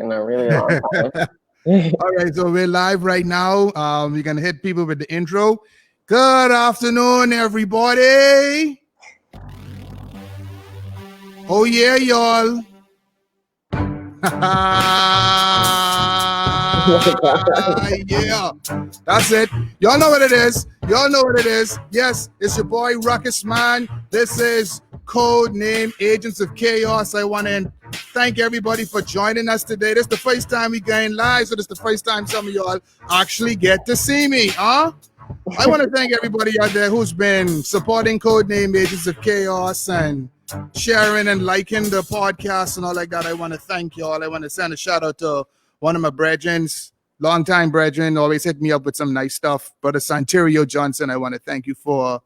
in a really long time. All right, so we're live right now. We're gonna hit people with the intro. Good afternoon, everybody. Oh yeah, y'all. Yeah, that's it. Y'all know what it is. Y'all know what it is. Yes, it's your boy Ruckus Man. This is Codename Agents of Chaos. I want to thank everybody for joining us today. This is the first time we going live, so this is the first time some of y'all actually get to see me, huh? I want to thank everybody out there who's been supporting Codename Agents of Chaos and sharing and liking the podcast and all like that. I want to thank y'all. I want to send a shout out to one of my brethrens, longtime brethren, always hit me up with some nice stuff. Brother Santerio Johnson, I want to thank you for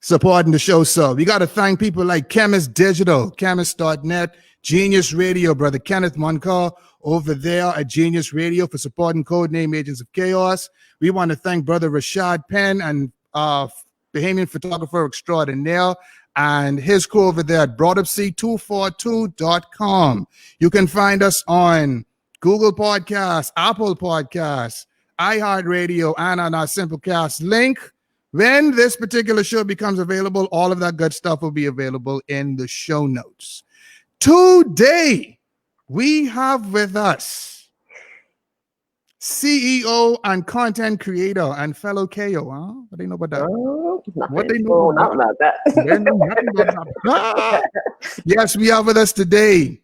supporting the show, sir. We got to thank people like Chemist Digital, Chemist.net, Genius Radio, Brother Kenneth Moncar over there at Genius Radio for supporting Codename Agents of Chaos. We want to thank Brother Rashad Penn and Bahamian photographer extraordinaire and his crew over there at broadupc242.com. You can find us on Google Podcasts, Apple Podcasts, iHeartRadio, and on our Simplecast link. When this particular show becomes available, all of that good stuff will be available in the show notes. Today, we have with us CEO and content creator and fellow KO. Huh? What do you know about that? What they know about that? They know nothing about that. Yes, we have with us today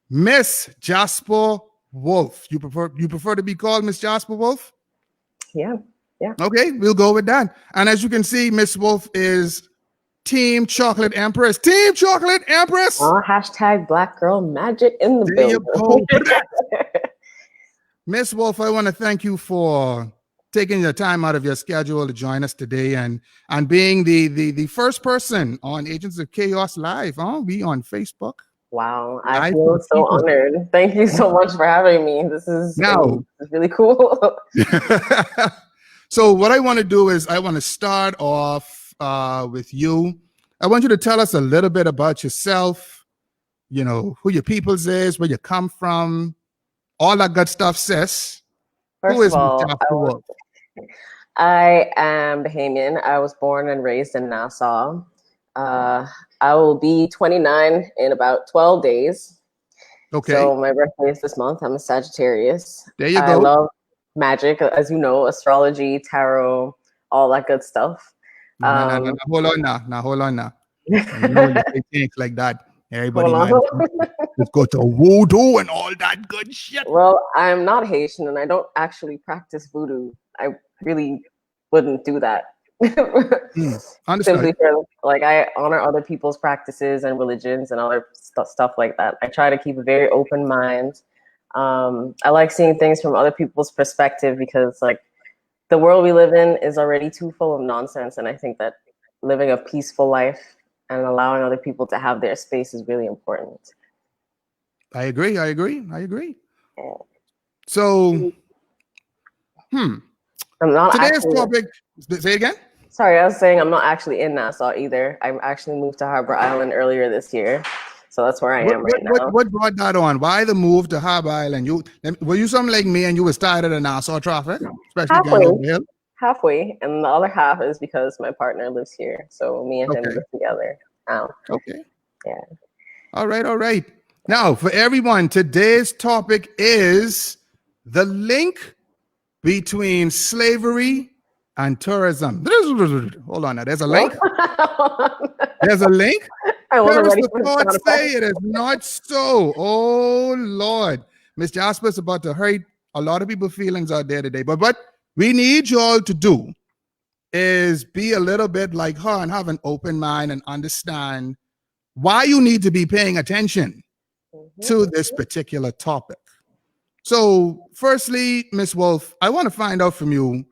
Miss Jasper Wolf. You prefer to be called Miss Jasper Wolf? Yeah. Okay, we'll go with that. And as you can see, Miss Wolf is Team Chocolate Empress. Team Chocolate Empress. Hashtag Black Girl Magic in the There building. you go. Miss Wolf, I want to thank you for taking the time out of your schedule to join us today and being the first person on Agents of Chaos Live. We on Facebook. Wow, I feel so honored. Thank you so much for having me. This is really cool. So what I want to do is I want to start off with you. I want you to tell us a little bit about yourself, you know, who your peoples is, where you come from, all that good stuff, sis. First of all, I am Bahamian. I was born and raised in Nassau. I will be 29 in about 12 days. Okay. So my birthday is this month. I'm a Sagittarius. There you go. I love magic, as you know, astrology, tarot, all that good stuff. No, hold on now. You know, you say things like that. Everybody let's go to voodoo and all that good shit. Well, I'm not Haitian and I don't actually practice voodoo. I really wouldn't do that. Simply for, like, I honor other people's practices and religions and other stuff like that. I try to keep a very open mind. I like seeing things from other people's perspective because, like, the world we live in is already too full of nonsense, and I think that living a peaceful life and allowing other people to have their space is really important. I agree. So, I'm not today's topic. Say it again. Sorry, I was saying I'm not actually in Nassau either. I actually moved to Harbor Island earlier this year. So that's where I am right now. What brought that on? Why the move to Harbor Island? Were you something like me and you was tired of the Nassau traffic? Especially halfway. And the other half is because my partner lives here. So me and him live together. Okay. Yeah. All right. Now, for everyone, today's topic is the link between slavery and tourism. Hold on now. There's a link. There's a link. Paris, the court say it is not so. Oh, Lord. Miss Jasper is about to hurt a lot of people's feelings out there today. But what we need you all to do is be a little bit like her and have an open mind and understand why you need to be paying attention to this particular topic. So firstly, Miss Wolf, I want to find out from you,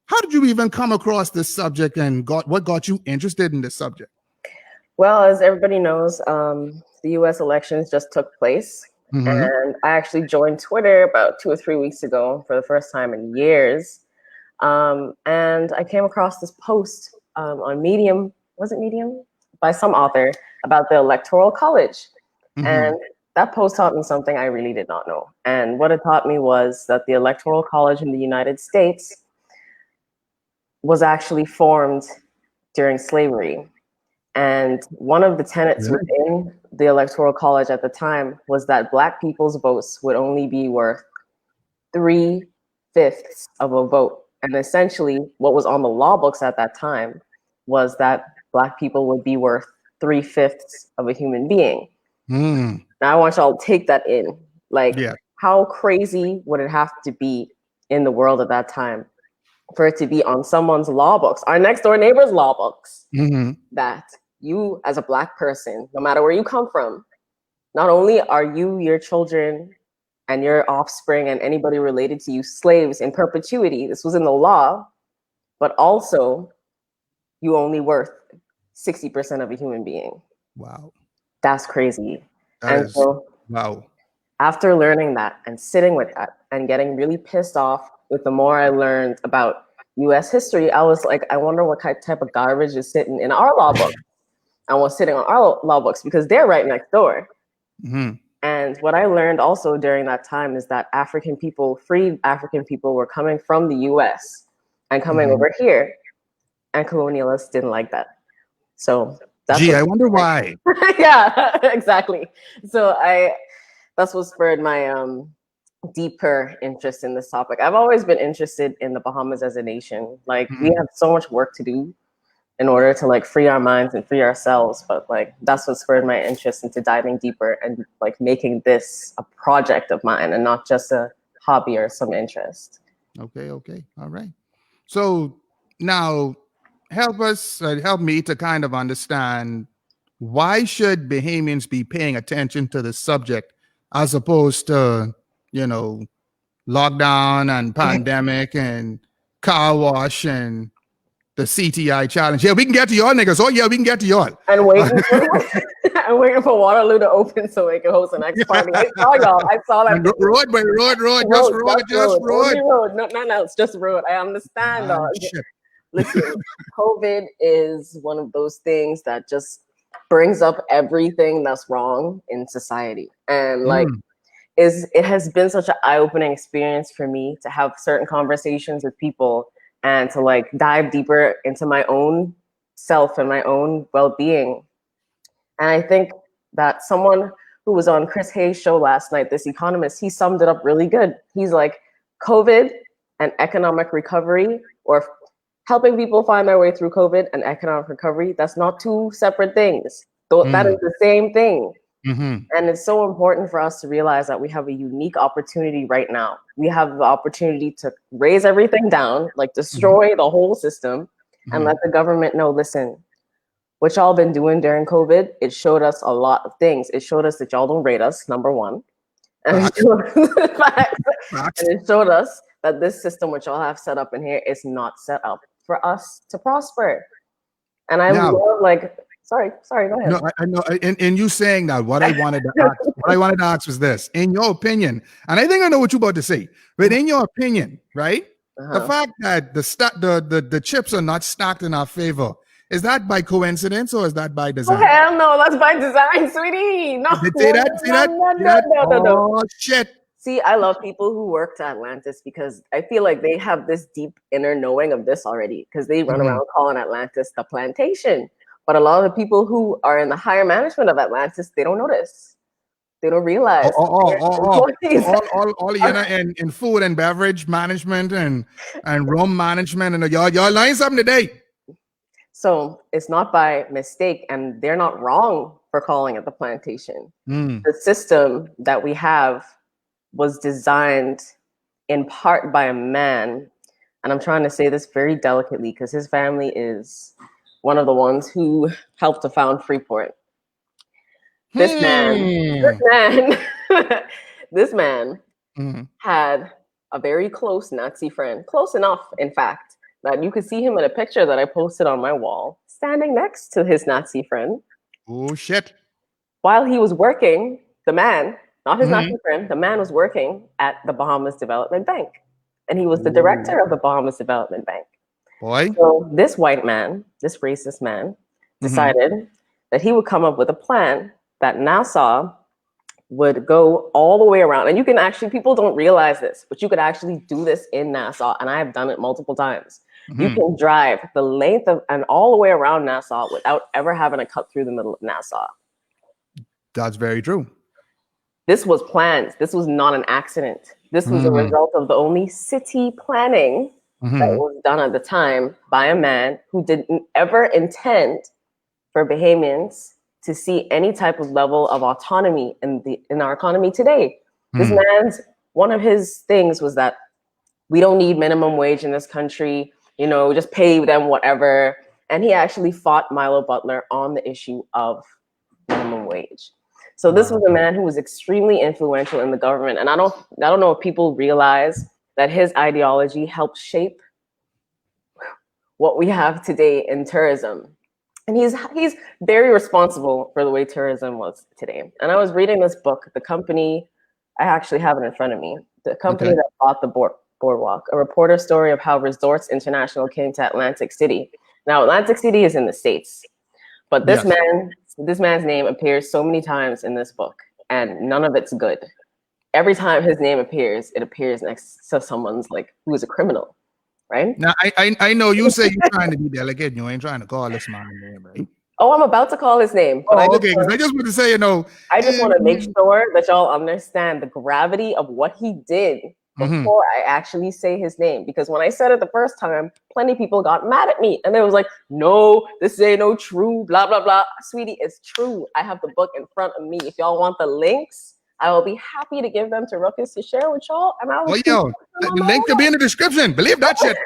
how did you even come across this subject and what got you interested in this subject? Well, as everybody knows, the U.S. elections just took place. And I actually joined Twitter about 2 or 3 weeks ago for the first time in years. And I came across this post on Medium, was it Medium? By some author about the Electoral College. And that post taught me something I really did not know. And what it taught me was that the Electoral College in the United States was actually formed during slavery. And one of the tenets within the Electoral College at the time was that Black people's votes would only be worth 3/5 of a vote. And essentially, what was on the law books at that time was that Black people would be worth 3/5 of a human being. Now, I want y'all to take that in. Like, how crazy would it have to be in the world at that time for it to be on someone's law books, our next door neighbor's law books, that you as a Black person, no matter where you come from, not only are you, your children, and your offspring and anybody related to you slaves in perpetuity, this was in the law, but also you only worth 60% of a human being. Wow. That's crazy. Wow. After learning that and sitting with that and getting really pissed off with the more I learned about US history, I was like, I wonder what type of garbage is sitting in our law book. I was sitting on our law books because they're right next door. And what I learned also during that time is that freed African people were coming from the US and coming over here, and colonialists didn't like that. So that's I wonder why. Yeah, exactly. So that's what spurred my deeper interest in this topic. I've always been interested in the Bahamas as a nation. Like, we have so much work to do in order to like free our minds and free ourselves. But like, that's what spurred my interest into diving deeper and like making this a project of mine and not just a hobby or some interest. Okay. All right. So now help me to kind of understand, why should Bahamians be paying attention to the subject as opposed to, lockdown and pandemic and car wash and the CTI challenge? Yeah, we can get to y'all niggas. Oh yeah, we can get to y'all. And I'm waiting for Waterloo to open so we can host the next party. I saw y'all. I saw that. Road. Just road. Nothing else. Just road. I understand. Listen, COVID is one of those things that just brings up everything that's wrong in society. And like, it has been such an eye-opening experience for me to have certain conversations with people and to like dive deeper into my own self and my own well-being. And I think that someone who was on Chris Hayes' show last night, this economist, he summed it up really good. He's like, COVID and economic recovery, or helping people find their way through COVID and economic recovery, that's not two separate things. That is the same thing. And it's so important for us to realize that we have a unique opportunity right now. We have the opportunity to raise everything down, like destroy the whole system, and let the government know, listen, what y'all been doing during COVID, it showed us a lot of things. It showed us that y'all don't rate us, number one. And it showed us that this system which y'all have set up in here is not set up for us to prosper. And I love, like, sorry, go ahead. No, I know. In you saying that, what I wanted to ask was this: in your opinion, and I think I know what you're about to say, but in your opinion, right? The fact that the chips are not stacked in our favor, is that by coincidence or is that by design? Oh, hell no, that's by design, sweetie. No, See that? No. Oh shit. See, I love people who work to Atlantis because I feel like they have this deep inner knowing of this already, because they run around calling Atlantis the plantation. But a lot of the people who are in the higher management of Atlantis, they don't notice. They don't realize. All in food and beverage management and room management, and y'all learn something today. So it's not by mistake, and they're not wrong for calling it the plantation. The system that we have was designed in part by a man, and I'm trying to say this very delicately because his family is one of the ones who helped to found Freeport. This man had a very close Nazi friend, close enough, in fact, that you could see him in a picture that I posted on my wall, standing next to his Nazi friend. Oh, shit. While he was working, the man, not his Nazi friend, the man was working at the Bahamas Development Bank. And he was the director of the Bahamas Development Bank. Boy. So this white man, this racist man, decided that he would come up with a plan that NASA would go all the way around. And you can actually, people don't realize this, but you could actually do this in Nassau. And I have done it multiple times. You can drive the length of and all the way around Nassau without ever having to cut through the middle of Nassau. That's very true. This was planned. This was not an accident. This was a result of the only city planning that was done at the time by a man who didn't ever intend for Bahamians to see any type of level of autonomy in our economy today. This man's, one of his things was that we don't need minimum wage in this country, you know, just pay them whatever. And he actually fought Milo Butler on the issue of minimum wage. So this was a man who was extremely influential in the government. And I don't know if people realize that his ideology helped shape what we have today in tourism. And he's very responsible for the way tourism was today. And I was reading this book, the company, I actually have it in front of me, the company that bought the boardwalk, a reporter's story of how Resorts International came to Atlantic City. Now, Atlantic City is in the States, but this man's name appears so many times in this book, and none of it's good. Every time his name appears, it appears next to someone's like who is a criminal. Right? Now, I know you say you're trying to be delicate. You ain't trying to call this man's name, right? Oh, I'm about to call his name. But I just want to say, you know. I just want to make sure that y'all understand the gravity of what he did before I actually say his name. Because when I said it the first time, plenty of people got mad at me. And they was like, no, this ain't no true, blah, blah, blah. Sweetie, it's true. I have the book in front of me. If y'all want the links, I will be happy to give them to Ruckus to share with y'all. And I will the link will be in the description. Believe that shit.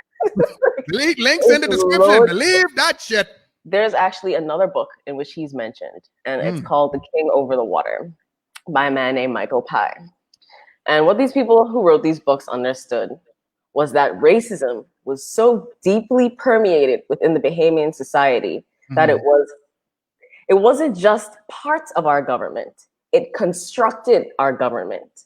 Links in the description. Believe that shit. There's actually another book in which he's mentioned, and it's called The King Over the Water by a man named Michael Pye. And what these people who wrote these books understood was that racism was so deeply permeated within the Bahamian society that it wasn't just parts of our government. It constructed our government.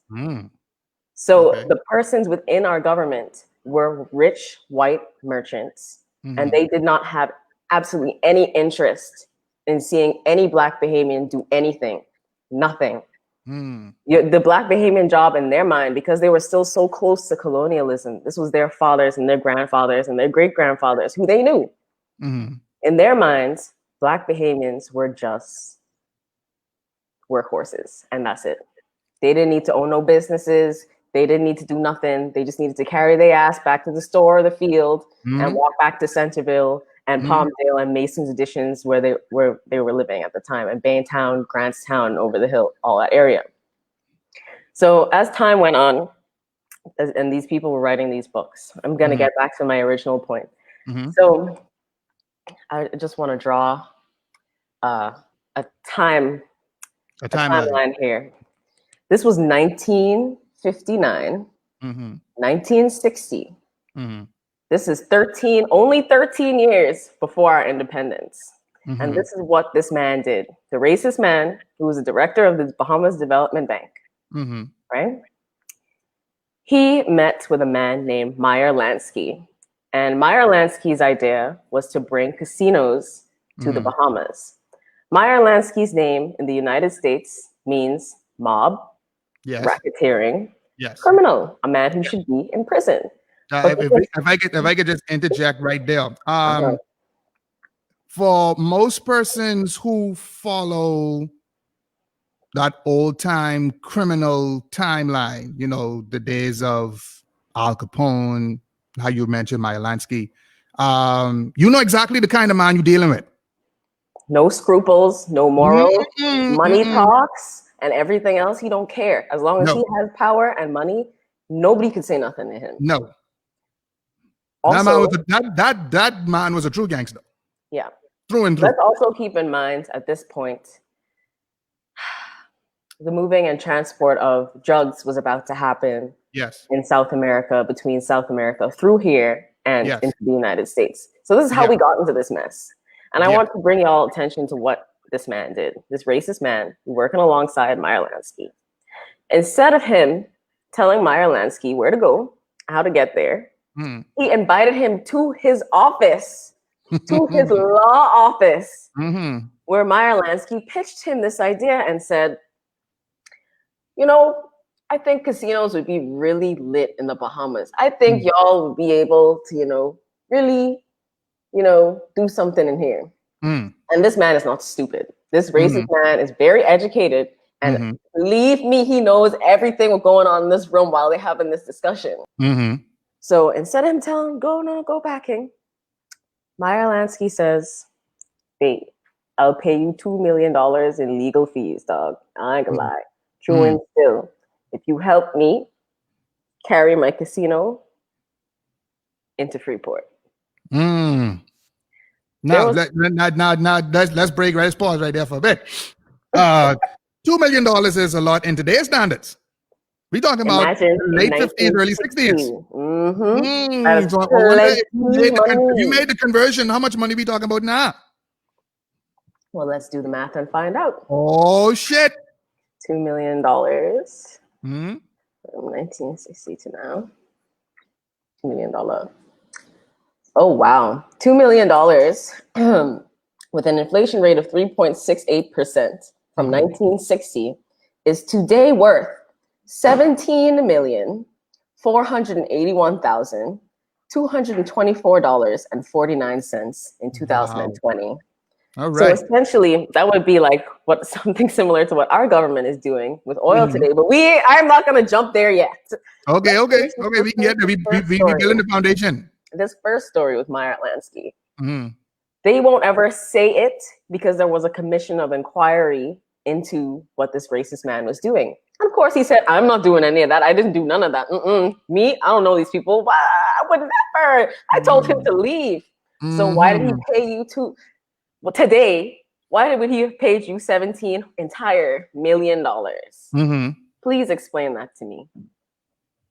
So the persons within our government were rich white merchants, and they did not have absolutely any interest in seeing any Black Bahamian do anything, nothing. The Black Bahamian job in their mind, because they were still so close to colonialism, this was their fathers and their grandfathers and their great-grandfathers who they knew. In their minds, Black Bahamians were just workhorses, and that's it. They didn't need to own no businesses. They didn't need to do nothing. They just needed to carry their ass back to the store or the field and walk back to Centerville and Palmdale and Mason's Additions where they were living at the time, and Baintown, Grantstown, over the hill, all that area. So as time went on, and these people were writing these books, I'm going to get back to my original point. So I just want to draw a timeline here. This was 1959, 1960. This is only 13 years before our independence. And this is what this man did. The racist man who was the director of the Bahamas Development Bank, right? He met with a man named Meyer Lansky. And Meyer Lansky's idea was to bring casinos to the Bahamas. Meyer Lansky's name in the United States means mob, racketeering, criminal, a man who should be in prison. If I could just interject right there. For most persons who follow that old time criminal timeline, you know, the days of Al Capone, how you mentioned Meyer Lansky, you know exactly the kind of man you're dealing with. No scruples, no morals, money talks, and everything else. He don't care. As long as he has power and money, nobody could say nothing to him. No. Also, that man was a true gangster. Yeah. Through and through. Let's also keep in mind at this point, the moving and transport of drugs was about to happen in South America, between South America through here and into the United States. So this is how we got into this mess. And I want to bring y'all attention to what this man did, this racist man working alongside Meyer Lansky. Instead of him telling Meyer Lansky where to go, how to get there, he invited him to his office, to his law office, where Meyer Lansky pitched him this idea and said, you know, I think casinos would be really lit in the Bahamas. I think y'all would be able to, really, do something in here. And this man is not stupid. This racist man is very educated, and believe me, he knows everything what's going on in this room while they're having this discussion. So instead of him telling him, go back, King, Meyer Lansky says, "Hey, I'll pay you $2 million in legal fees, dog. I ain't gonna lie. True and still, if you help me carry my casino into Freeport." Now, let's break. Let's pause right there for a bit. $2 million is a lot in today's standards. We talking about late 50s, early 60s. So I wonder if you made the conversion, how much money we talking about now? Well, let's do the math and find out. Oh, shit. $2 million from 1960 to now. $2 million. Oh, wow. $2 million with an inflation rate of 3.68% from 1960 is today worth $17,481,224.49 in 2020. Wow. All right. So essentially, that would be like something similar to what our government is doing with oil today. But I'm not going to jump there yet. Okay. We can get there. We building the foundation. This first story with Meyer Lansky. They won't ever say it because there was a commission of inquiry into what this racist man was doing. And of course, he said, "I'm not doing any of that. I didn't do none of that. Me, I don't know these people. I would never. I told him to leave." So why did he pay you today? Why would he have paid you $17 entire million? Please explain that to me.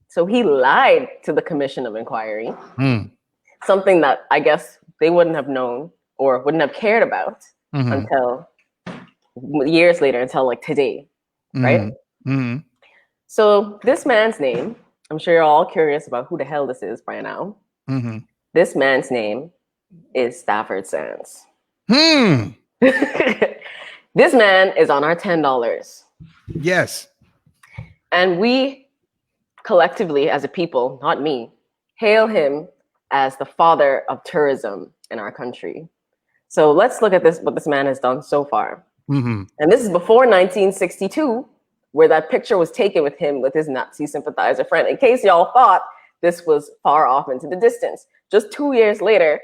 So he lied to the commission of inquiry, something that I guess they wouldn't have known or wouldn't have cared about until years later, until like today, right? So this man's name, I'm sure you're all curious about who the hell this is by now. This man's name is Stafford Sands. This man is on our $10. Yes. And we collectively, as a people, not me, hail him as the father of tourism in our country. So let's look at what this man has done so far. And this is before 1962, where that picture was taken with him with his Nazi sympathizer friend. In case y'all thought this was far off into the distance. Just 2 years later,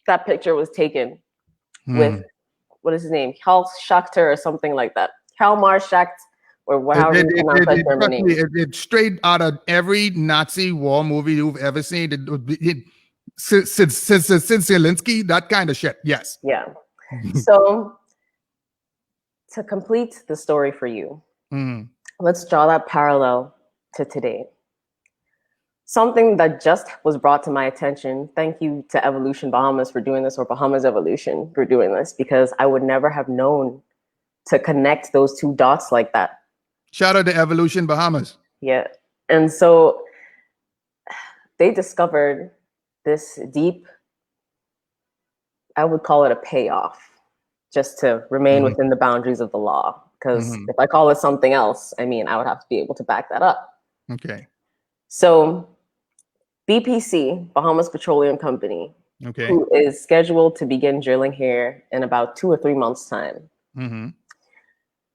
that picture was taken with, what is his name? Karl Schachter or something like that. Kalmar Schacht, or however you pronounce that German name. It's straight out of every Nazi war movie you've ever seen. Since Zelensky, that kind of shit. Yes. Yeah. So to complete the story for you, let's draw that parallel to today. Something that just was brought to my attention. Thank you to Evolution Bahamas for doing this, or Bahamas Evolution for doing this, because I would never have known to connect those two dots like that. Shout out to Evolution Bahamas. Yeah. And so they discovered this deep, I would call it a payoff, just to remain within the boundaries of the law. Because if I call it something else, I mean, I would have to be able to back that up. Okay. So BPC, Bahamas Petroleum Company, who is scheduled to begin drilling here in about 2 or 3 months' time.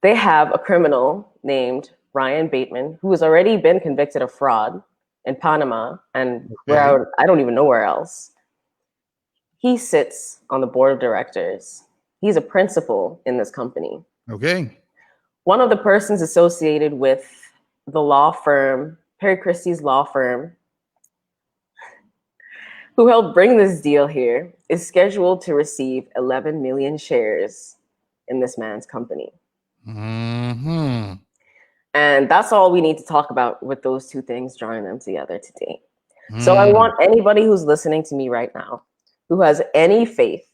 They have a criminal named Ryan Bateman, who has already been convicted of fraud in Panama and I don't even know where else. He sits on the board of directors. He's a principal in this company. Okay. One of the persons associated with the law firm, Perry Christie's law firm, who helped bring this deal here, is scheduled to receive 11 million shares in this man's company. And that's all we need to talk about with those two things, drawing them together today. So I want anybody who's listening to me right now, who has any faith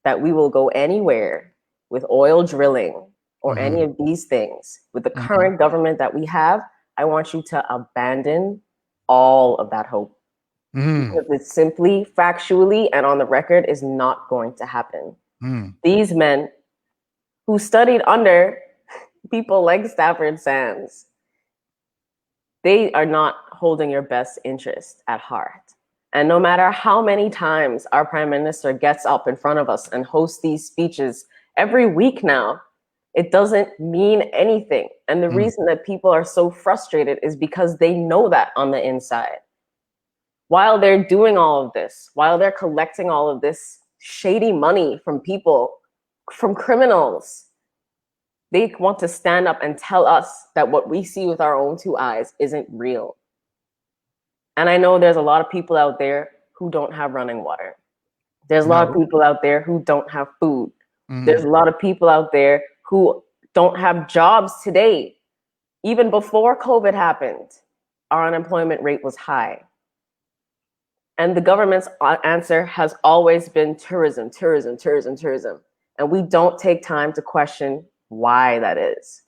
that we will go anywhere with oil drilling or any of these things with the current government that we have, I want you to abandon all of that hope. Because it's simply, factually, and on the record is not going to happen. These men who studied under people like Stafford Sands they are not holding your best interest at heart. And no matter how many times our prime minister gets up in front of us and hosts these speeches every week now, it doesn't mean anything. And the reason that people are so frustrated is because they know that on the inside. While they're doing all of this, while they're collecting all of this shady money from people, from criminals, they want to stand up and tell us that what we see with our own two eyes isn't real. And I know there's a lot of people out there who don't have running water. There's a lot of people out there who don't have food. There's a lot of people out there who don't have jobs today. Even before COVID happened, our unemployment rate was high. And the government's answer has always been tourism, tourism, tourism, tourism. And we don't take time to question why that is.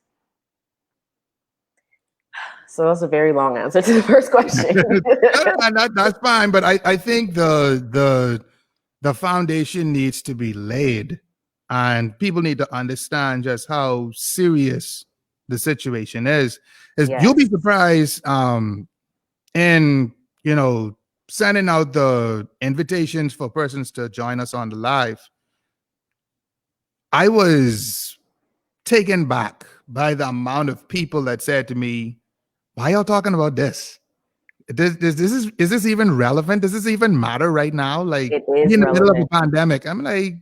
So that's a very long answer to the first question. That's fine, but I think the foundation needs to be laid, and people need to understand just how serious the situation is. Yes. You'll be surprised in sending out the invitations for persons to join us on the live. I was taken back by the amount of people that said to me, "Why y'all talking about this? Is this even relevant? Does this even matter right now? Like, it is in the relevant. middle of a pandemic." I'm like,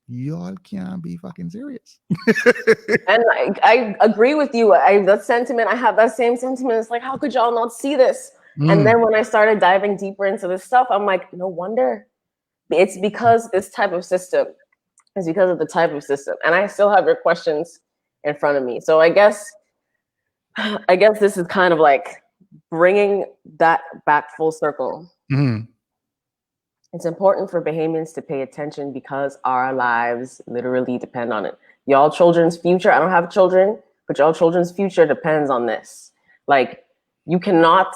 y'all can't be fucking serious. And I agree with you. That sentiment, I have that same sentiment. It's like, how could y'all not see this? And then when I started diving deeper into this stuff, I'm like, no wonder. It's because this type of system. It's because of the type of system. And I still have your questions in front of me. So I guess this is kind of like bringing that back full circle. It's important for Bahamians to pay attention because our lives literally depend on it. Y'all children's future, I don't have children, but y'all children's future depends on this. Like, you cannot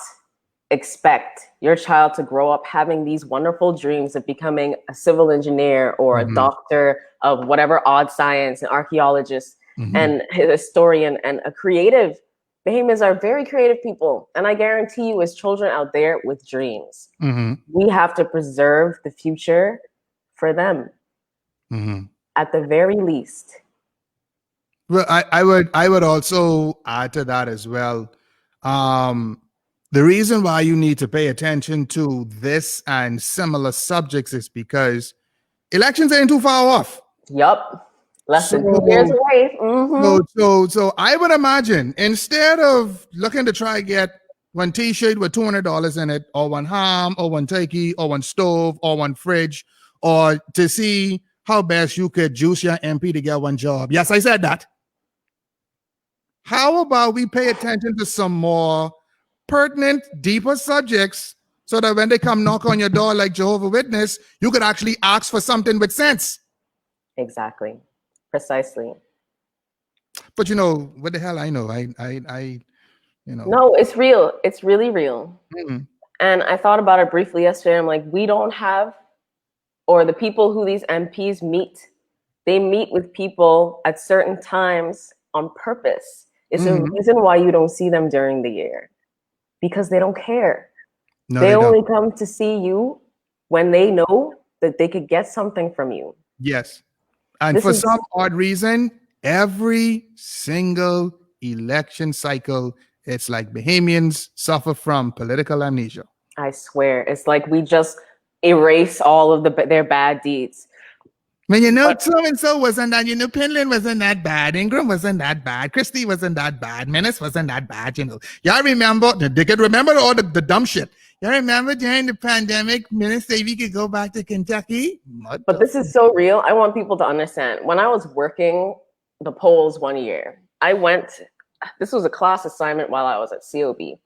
expect your child to grow up having these wonderful dreams of becoming a civil engineer or a doctor of whatever odd science, an archaeologist and a historian and a creative. Bahamians are very creative people. And I guarantee you, as children out there with dreams, we have to preserve the future for them at the very least. Well, I would also add to that as well. The reason why you need to pay attention to this and similar subjects is because elections ain't too far off. Yup. Less than 2 years away. So I would imagine, instead of looking to try get one t-shirt with $200 in it, or one ham, or one turkey, or one stove, or one fridge, or to see how best you could juice your MP to get one job. Yes, I said that. How about we pay attention to some more pertinent, deeper subjects, so that when they come knock on your door like Jehovah's Witness, you could actually ask for something with sense. Exactly. Precisely. But what the hell I know? No, it's real. It's really real. And I thought about it briefly yesterday. I'm like, we don't have, or the people who these MPs meet, they meet with people at certain times on purpose. It's a reason why you don't see them during the year, because they don't care. No, they only come to see you when they know that they could get something from you. Yes. And for some odd reason, every single election cycle, it's like Bahamians suffer from political amnesia. I swear. It's like we just erase all of their bad deeds. When so-and-so wasn't that, Penland wasn't that bad, Ingram wasn't that bad, Christie wasn't that bad, Menace wasn't that bad, Y'all remember, they could remember all the dumb shit. Y'all remember during the pandemic, Menace said we could go back to Kentucky? But this is so real. I want people to understand. When I was working the polls one year, this was a class assignment while I was at COB.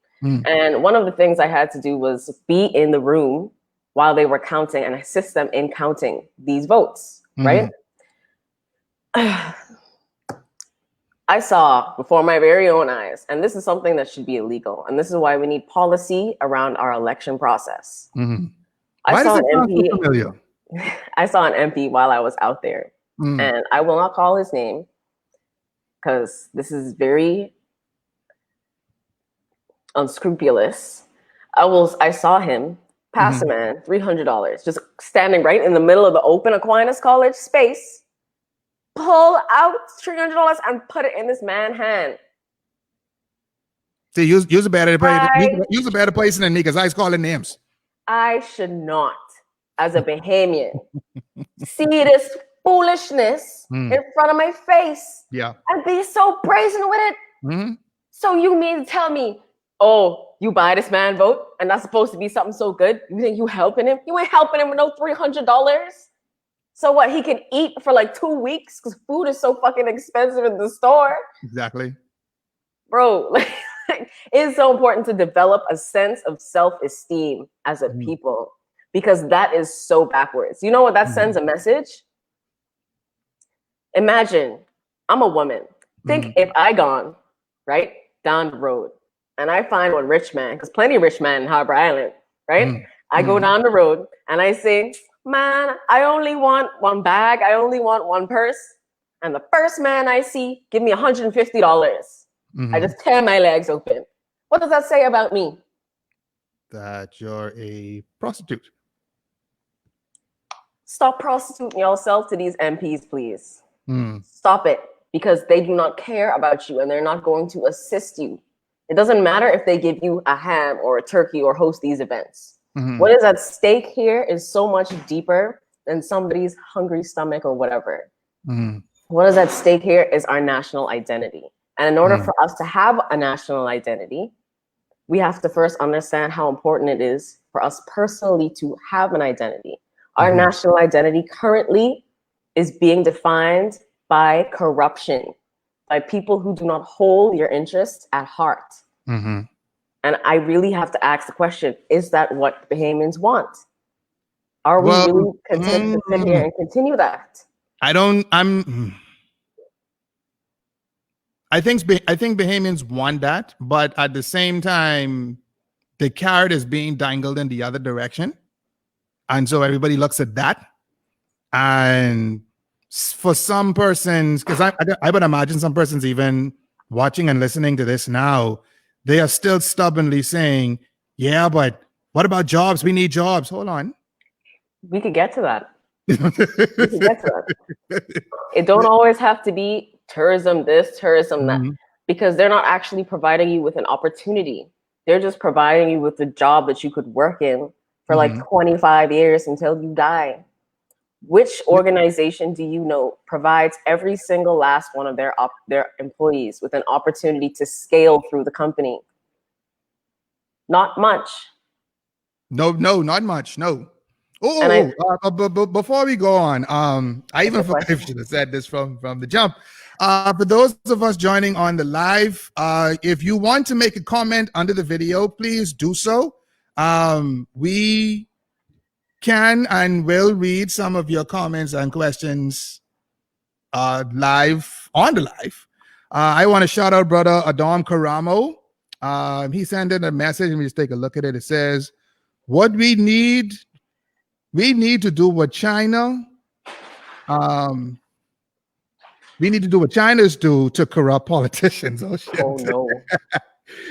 And one of the things I had to do was be in the room while they were counting and assist them in counting these votes. Right? I saw before my very own eyes, and this is something that should be illegal, and this is why we need policy around our election process. I saw an MP while I was out there, and I will not call his name because this is very unscrupulous, I saw him pass a man $300, just standing right in the middle of the open Aquinas College space, pull out $300 and put it in this man's hand. See, you're a better person than me because I was calling names. I should not, as a Bahamian, see this foolishness in front of my face and be so brazen with it. So you mean to tell me, oh, you buy this man vote and that's supposed to be something so good? You think you helping him? You ain't helping him with no $300. So what, he can eat for like 2 weeks because food is so fucking expensive in the store? Exactly. Bro, like, it's so important to develop a sense of self-esteem as a people, because that is so backwards. You know what that sends a message? Imagine I'm a woman. Think if I gone right down the road and I find one rich man, because plenty of rich men in Harbor Island, right? I go down the road and I say, man, I only want one bag. I only want one purse. And the first man I see, give me $150. I just tear my legs open. What does that say about me? That you're a prostitute. Stop prostituting yourself to these MPs, please. Stop it, because they do not care about you and they're not going to assist you. It doesn't matter if they give you a ham or a turkey or host these events. What is at stake here is so much deeper than somebody's hungry stomach or whatever. What is at stake here is our national identity. And in order for us to have a national identity, we have to first understand how important it is for us personally to have an identity. Our national identity currently is being defined by corruption, by people who do not hold your interests at heart. And I really have to ask the question, is that what Bahamians want? Are we really content to sit here and continue that? I think Bahamians want that, but at the same time, the carrot is being dangled in the other direction. And so everybody looks at that. And for some persons, because I would imagine some persons even watching and listening to this now, they are still stubbornly saying, yeah, but what about jobs? We need jobs. Hold on. We could get to that. It don't always have to be tourism this, tourism that, because they're not actually providing you with an opportunity. They're just providing you with the job that you could work in for like 25 years until you die. Which organization do you know provides every single last one of their employees with an opportunity to scale through the company? Not much. No, not much. No. Before we go on, I even forgot I should have said this from the jump. For those of us joining on the live, if you want to make a comment under the video, please do so. We can and will read some of your comments and questions live on the live. I want to shout out brother Adam Karamo. He sent in a message. Let me just take a look at it. It says, what we need to do what China, we need to do what China's do to corrupt politicians. Oh, shit. Oh, no.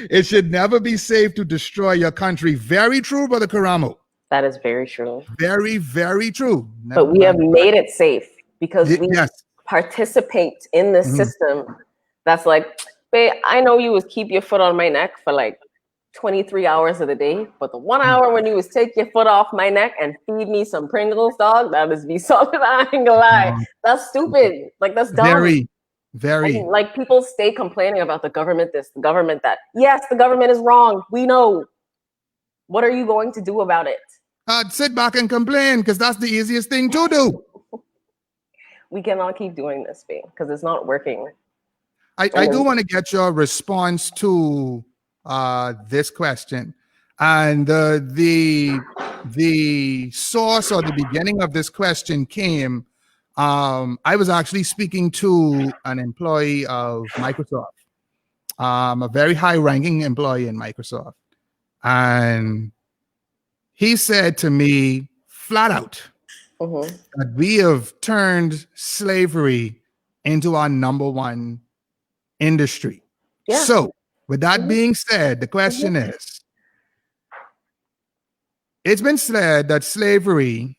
It should never be safe to destroy your country. Very true, brother Karamo. That is very true. Very, very true. Never but we have made it safe because we yes. participate in this system that's like, babe, I know you was keep your foot on my neck for like 23 hours of the day, but the 1 hour when you was take your foot off my neck and feed me some Pringles, dog, that is be solid. I ain't gonna lie. That's stupid. Like, that's dumb. Very. And, like, people stay complaining about the government this, the government that. Yes, the government is wrong. We know. What are you going to do about it? Sit back and complain, because that's the easiest thing to do. We cannot keep doing this, babe, because it's not working. I do want to get your response to this question. And the source or the beginning of this question came, I was actually speaking to an employee of Microsoft, a very high-ranking employee in Microsoft. And he said to me flat out that we have turned slavery into our #1 industry. Yeah. So With that being said, the question is, it's been said that slavery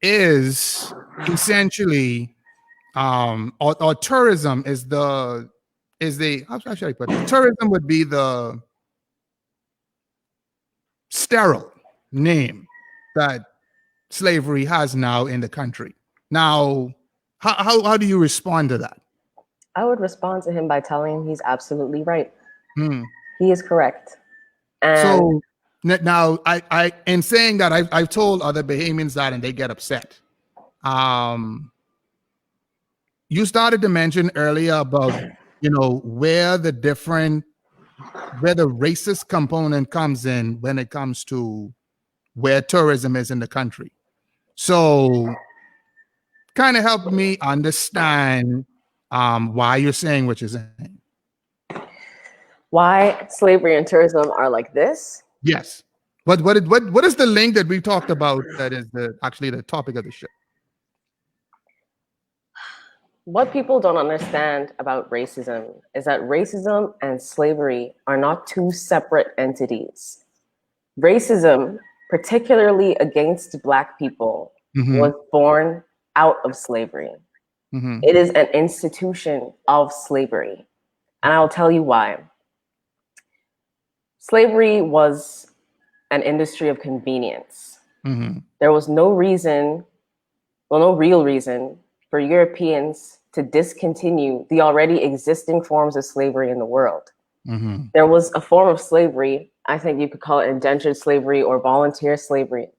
is essentially or tourism is the how should I put it? Tourism would be the sterile name that slavery has now in the country. Now, how do you respond to that? I would respond to him by telling him he's absolutely right. He is correct. And so now, I in saying that, I've told other Bahamians that, and they get upset. You started to mention earlier about, where the racist component comes in when it comes to where tourism is in the country. So kind of help me understand why you're saying what you're saying. Why slavery and tourism are like this? Yes. What is the link that we talked about that is actually the topic of the show? What people don't understand about racism is that racism and slavery are not two separate entities. Racism, particularly against Black people, was born out of slavery. It is an institution of slavery. And I'll tell you why. Slavery was an industry of convenience. There was no real reason for Europeans to discontinue the already existing forms of slavery in the world. There was a form of slavery, I think you could call it indentured slavery or volunteer slavery,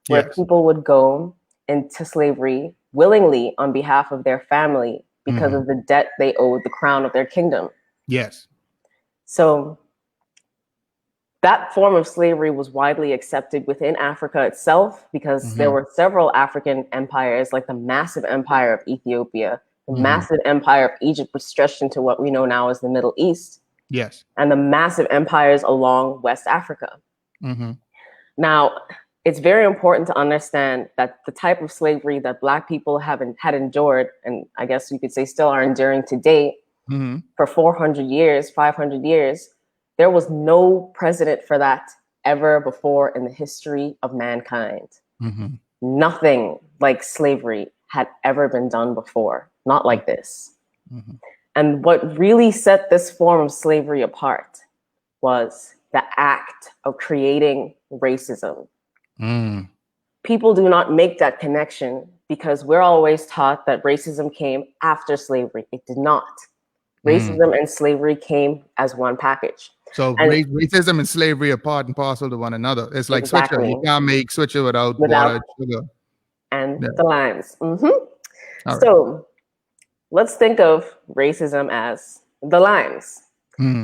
where people would go into slavery willingly on behalf of their family because of the debt they owed the crown of their kingdom. Yes. So that form of slavery was widely accepted within Africa itself because there were several African empires, like the massive empire of Ethiopia, the massive empire of Egypt, which stretched into what we know now as the Middle East. Yes. And the massive empires along West Africa. Now, it's very important to understand that the type of slavery that Black people had endured, and I guess you could say still are enduring today, for 400 years, 500 years, there was no precedent for that ever before in the history of mankind. Nothing like slavery had ever been done before, not like this. And what really set this form of slavery apart was the act of creating racism. People do not make that connection because we're always taught that racism came after slavery. It did not. Racism and slavery came as one package. So racism and slavery are part and parcel to one another. It's like switcher. You can't make switcher without water, sugar. And the limes. So let's think of racism as the limes.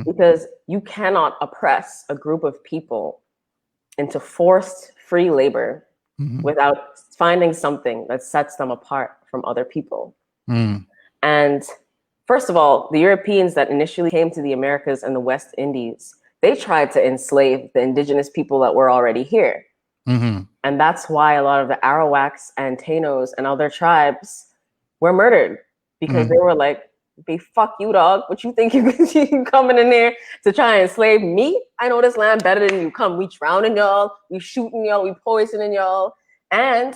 Because you cannot oppress a group of people into forced free labor without finding something that sets them apart from other people. And first of all, the Europeans that initially came to the Americas and the West Indies, they tried to enslave the indigenous people that were already here. And that's why a lot of the Arawaks and Tainos and other tribes were murdered, because they were like, fuck you, dog. What you think you coming in there to try and enslave me? I know this land better than you. Come, we drowning y'all, we shooting y'all, we poisoning y'all. And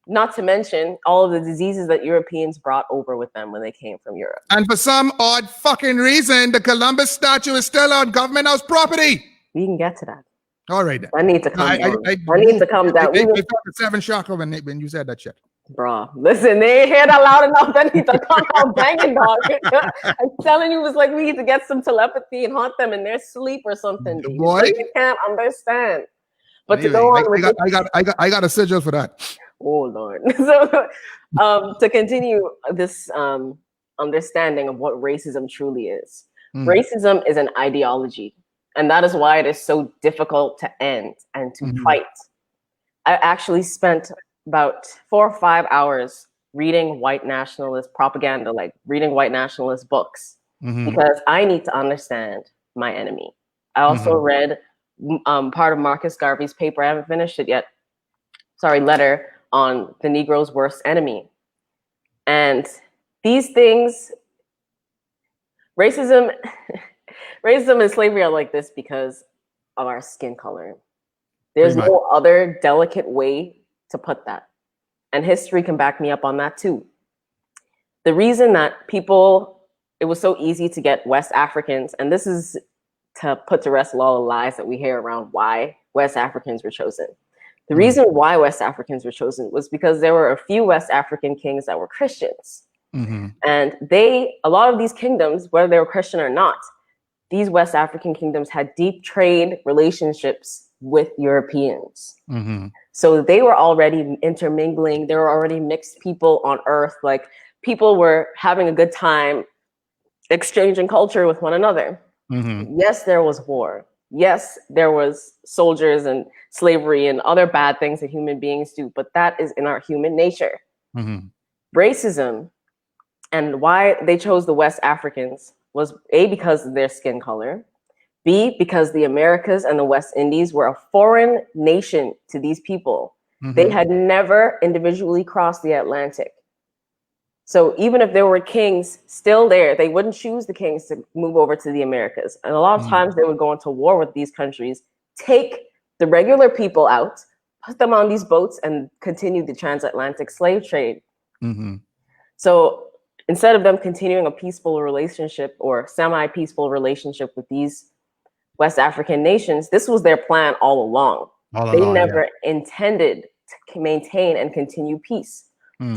not to mention all of the diseases that Europeans brought over with them when they came from Europe. And for some odd fucking reason, the Columbus statue is still on government house property. We can get to that. All right. Then. I need to calm down. I need to calm down. I thought the 7 chakra when you said that shit. Bruh, listen, they ain't hear that loud enough. They need to come out banging, dog. I'm telling you, it's like we need to get some telepathy and haunt them in their sleep or something. Dude. Boy, like you can't understand. But anyway, to go on, I got a sigil for that. Oh Lord. So, to continue this understanding of what racism truly is, racism is an ideology, and that is why it is so difficult to end and to fight. I actually spent about 4 or 5 hours reading white nationalist propaganda, like reading white nationalist books, because I need to understand my enemy. I also read part of Marcus Garvey's paper, I haven't finished it yet, letter on the Negro's worst enemy. And these things, Racism, racism and slavery are like this because of our skin color. There's no other delicate way to put that. And history can back me up on that too. The reason that it was so easy to get West Africans, and this is to put to rest all the lies that we hear around why West Africans were chosen. The reason why West Africans were chosen was because there were a few West African kings that were Christians. And a lot of these kingdoms, whether they were Christian or not, these West African kingdoms had deep trade relationships with Europeans. So they were already intermingling. There were already mixed people on earth. Like, people were having a good time exchanging culture with one another. Yes, there was war. Yes, there was soldiers and slavery and other bad things that human beings do, but that is in our human nature. Racism, and why they chose the West Africans, was A, because of their skin color, B, because the Americas and the West Indies were a foreign nation to these people. They had never individually crossed the Atlantic. So even if there were kings still there, they wouldn't choose the kings to move over to the Americas. And a lot of times they would go into war with these countries, take the regular people out, put them on these boats, and continue the transatlantic slave trade. So instead of them continuing a peaceful relationship or semi-peaceful relationship with these West African nations, this was their plan all along. They never intended to maintain and continue peace.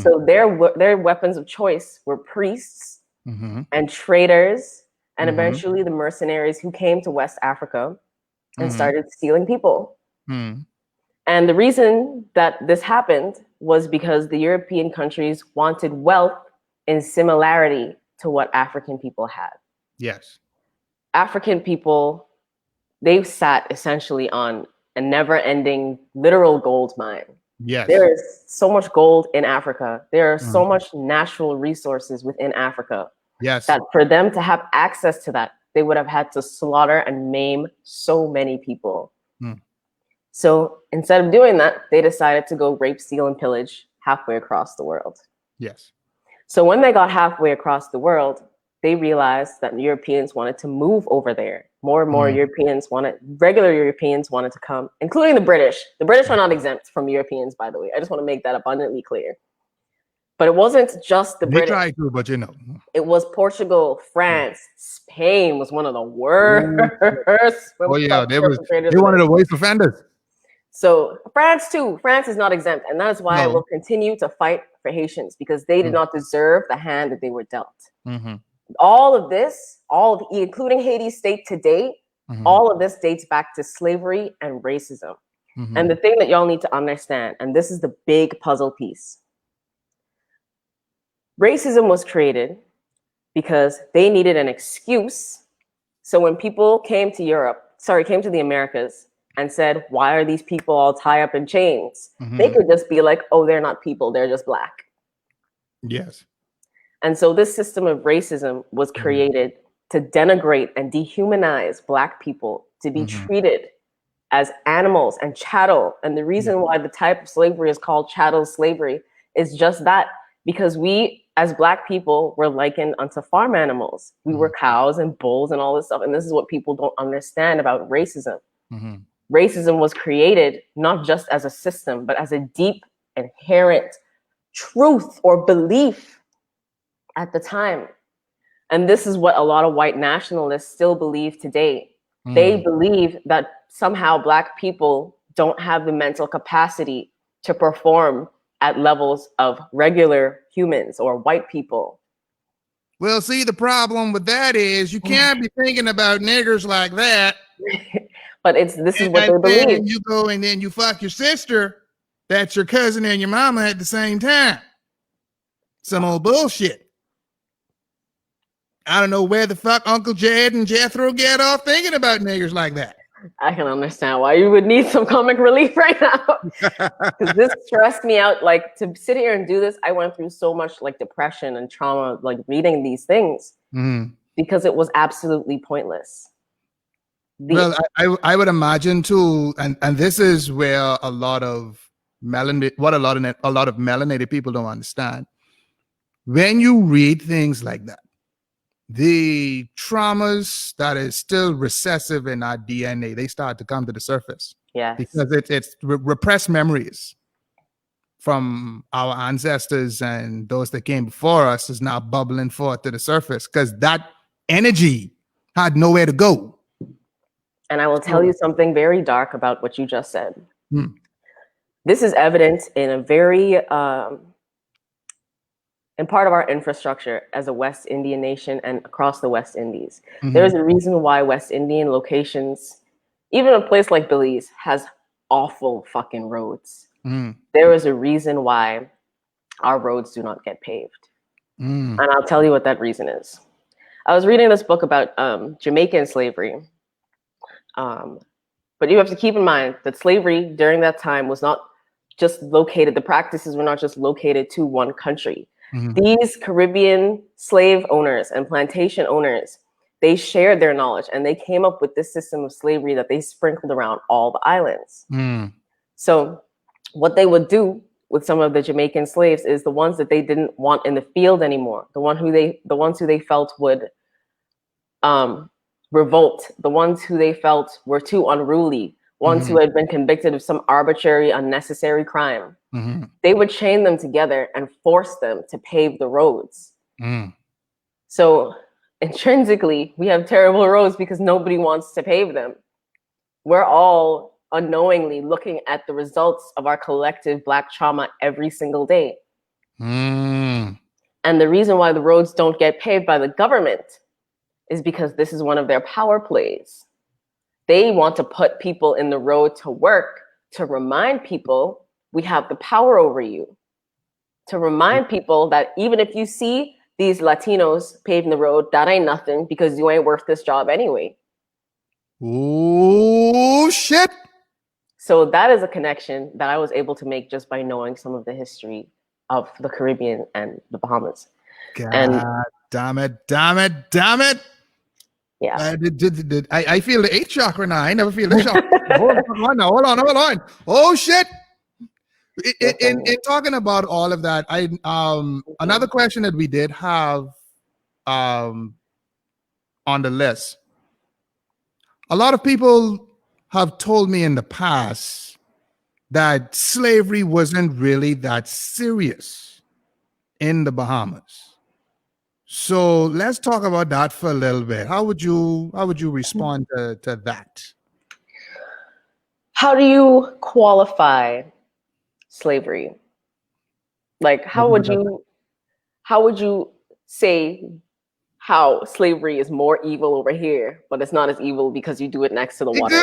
So their weapons of choice were priests and traders, and eventually the mercenaries who came to West Africa and started stealing people. And the reason that this happened was because the European countries wanted wealth in similarity to what African people had. Yes. African people, they've sat essentially on a never-ending literal gold mine. Yes. There is so much gold in Africa. There are so much natural resources within Africa. Yes. That for them to have access to that, they would have had to slaughter and maim so many people. So instead of doing that, they decided to go rape, steal, and pillage halfway across the world. Yes. So when they got halfway across the world, they realized that Europeans wanted to move over there. More and more regular Europeans wanted to come, including the British. The British are not exempt from Europeans, by the way. I just want to make that abundantly clear. But it wasn't just the British. They tried to, but it was Portugal, France, Spain was one of the worst. They wanted to waste offenders. So France too. France is not exempt, and that is why I will continue to fight for Haitians, because they did not deserve the hand that they were dealt. All of this, including Haiti's state today, all of this dates back to slavery and racism. And the thing that y'all need to understand, and this is the big puzzle piece, racism was created because they needed an excuse. So when people came to the Americas and said, why are these people all tied up in chains? They could just be like, oh, they're not people, they're just black. Yes. And so this system of racism was created to denigrate and dehumanize Black people, to be treated as animals and chattel. And the reason why the type of slavery is called chattel slavery is just that, because we as Black people were likened unto farm animals. We were cows and bulls and all this stuff. And this is what people don't understand about racism. Racism was created not just as a system, but as a deep, inherent truth or belief at the time. And this is what a lot of white nationalists still believe today. They believe that somehow Black people don't have the mental capacity to perform at levels of regular humans or white people. Well, see, the problem with that is you can't be thinking about niggers like that. But this is what they believe. And you go and then you fuck your sister, that's your cousin and your mama at the same time. Some old bullshit. I don't know where the fuck Uncle Jed and Jethro get off thinking about niggers like that. I can understand why you would need some comic relief right now. Because this stressed me out. Like, to sit here and do this, I went through so much like depression and trauma, like reading these things, because it was absolutely pointless. Well, I would imagine too, and this is where a lot of melanated people don't understand. When you read things like that, the traumas that is still recessive in our DNA, they start to come to the surface. Yes. Because it's repressed memories from our ancestors and those that came before us is now bubbling forth to the surface because that energy had nowhere to go. And I will tell you something very dark about what you just said. Hmm. This is evident in a very, in part of our infrastructure as a West Indian nation and across the West Indies. Mm-hmm. There is a reason why West Indian locations, even a place like Belize, has awful fucking roads. Mm. There is a reason why our roads do not get paved. And I'll tell you what that reason is. I was reading this book about Jamaican slavery. But you have to keep in mind that slavery during that time was not just located, the practices were not just located to one country. Mm-hmm. These Caribbean slave owners and plantation owners, they shared their knowledge and they came up with this system of slavery that they sprinkled around all the islands. Mm. So what they would do with some of the Jamaican slaves is the ones that they didn't want in the field anymore, the ones who they felt would revolt, the ones who they felt were too unruly, ones who had been convicted of some arbitrary, unnecessary crime. Mm-hmm. They would chain them together and force them to pave the roads. Mm. So intrinsically, we have terrible roads because nobody wants to pave them. We're all unknowingly looking at the results of our collective Black trauma every single day. Mm. And the reason why the roads don't get paved by the government is because this is one of their power plays. They want to put people in the road to work, to remind people we have the power over you, to remind people that even if you see these Latinos paving the road, that ain't nothing because you ain't worth this job anyway. Oh, shit. So that is a connection that I was able to make just by knowing some of the history of the Caribbean and the Bahamas. God damn it. Yeah. I feel the 8th chakra now. I never feel this chakra. Hold on. Oh, shit. In talking about all of that, another question that we did have on the list. A lot of people have told me in the past that slavery wasn't really that serious in the Bahamas. So let's talk about that for a little bit. How would you respond to that? How do you qualify slavery? Like, how would you say how slavery is more evil over here, but it's not as evil because you do it next to the water?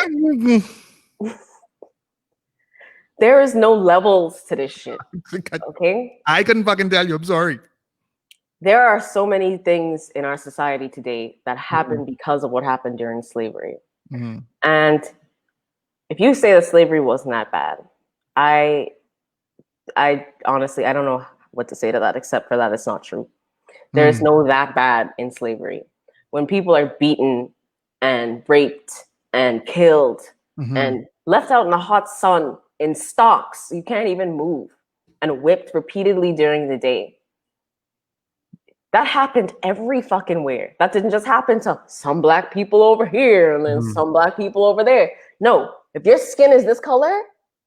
There is no levels to this shit. Okay? I couldn't fucking tell you. I'm sorry. There are so many things in our society today that happen because of what happened during slavery. Mm-hmm. And if you say that slavery wasn't that bad, I honestly, I don't know what to say to that, except for that it's not true. There is no that bad in slavery. When people are beaten and raped and killed and left out in the hot sun in stocks, you can't even move, and whipped repeatedly during the day. That happened every fucking where. That didn't just happen to some Black people over here and then some Black people over there. No, if your skin is this color,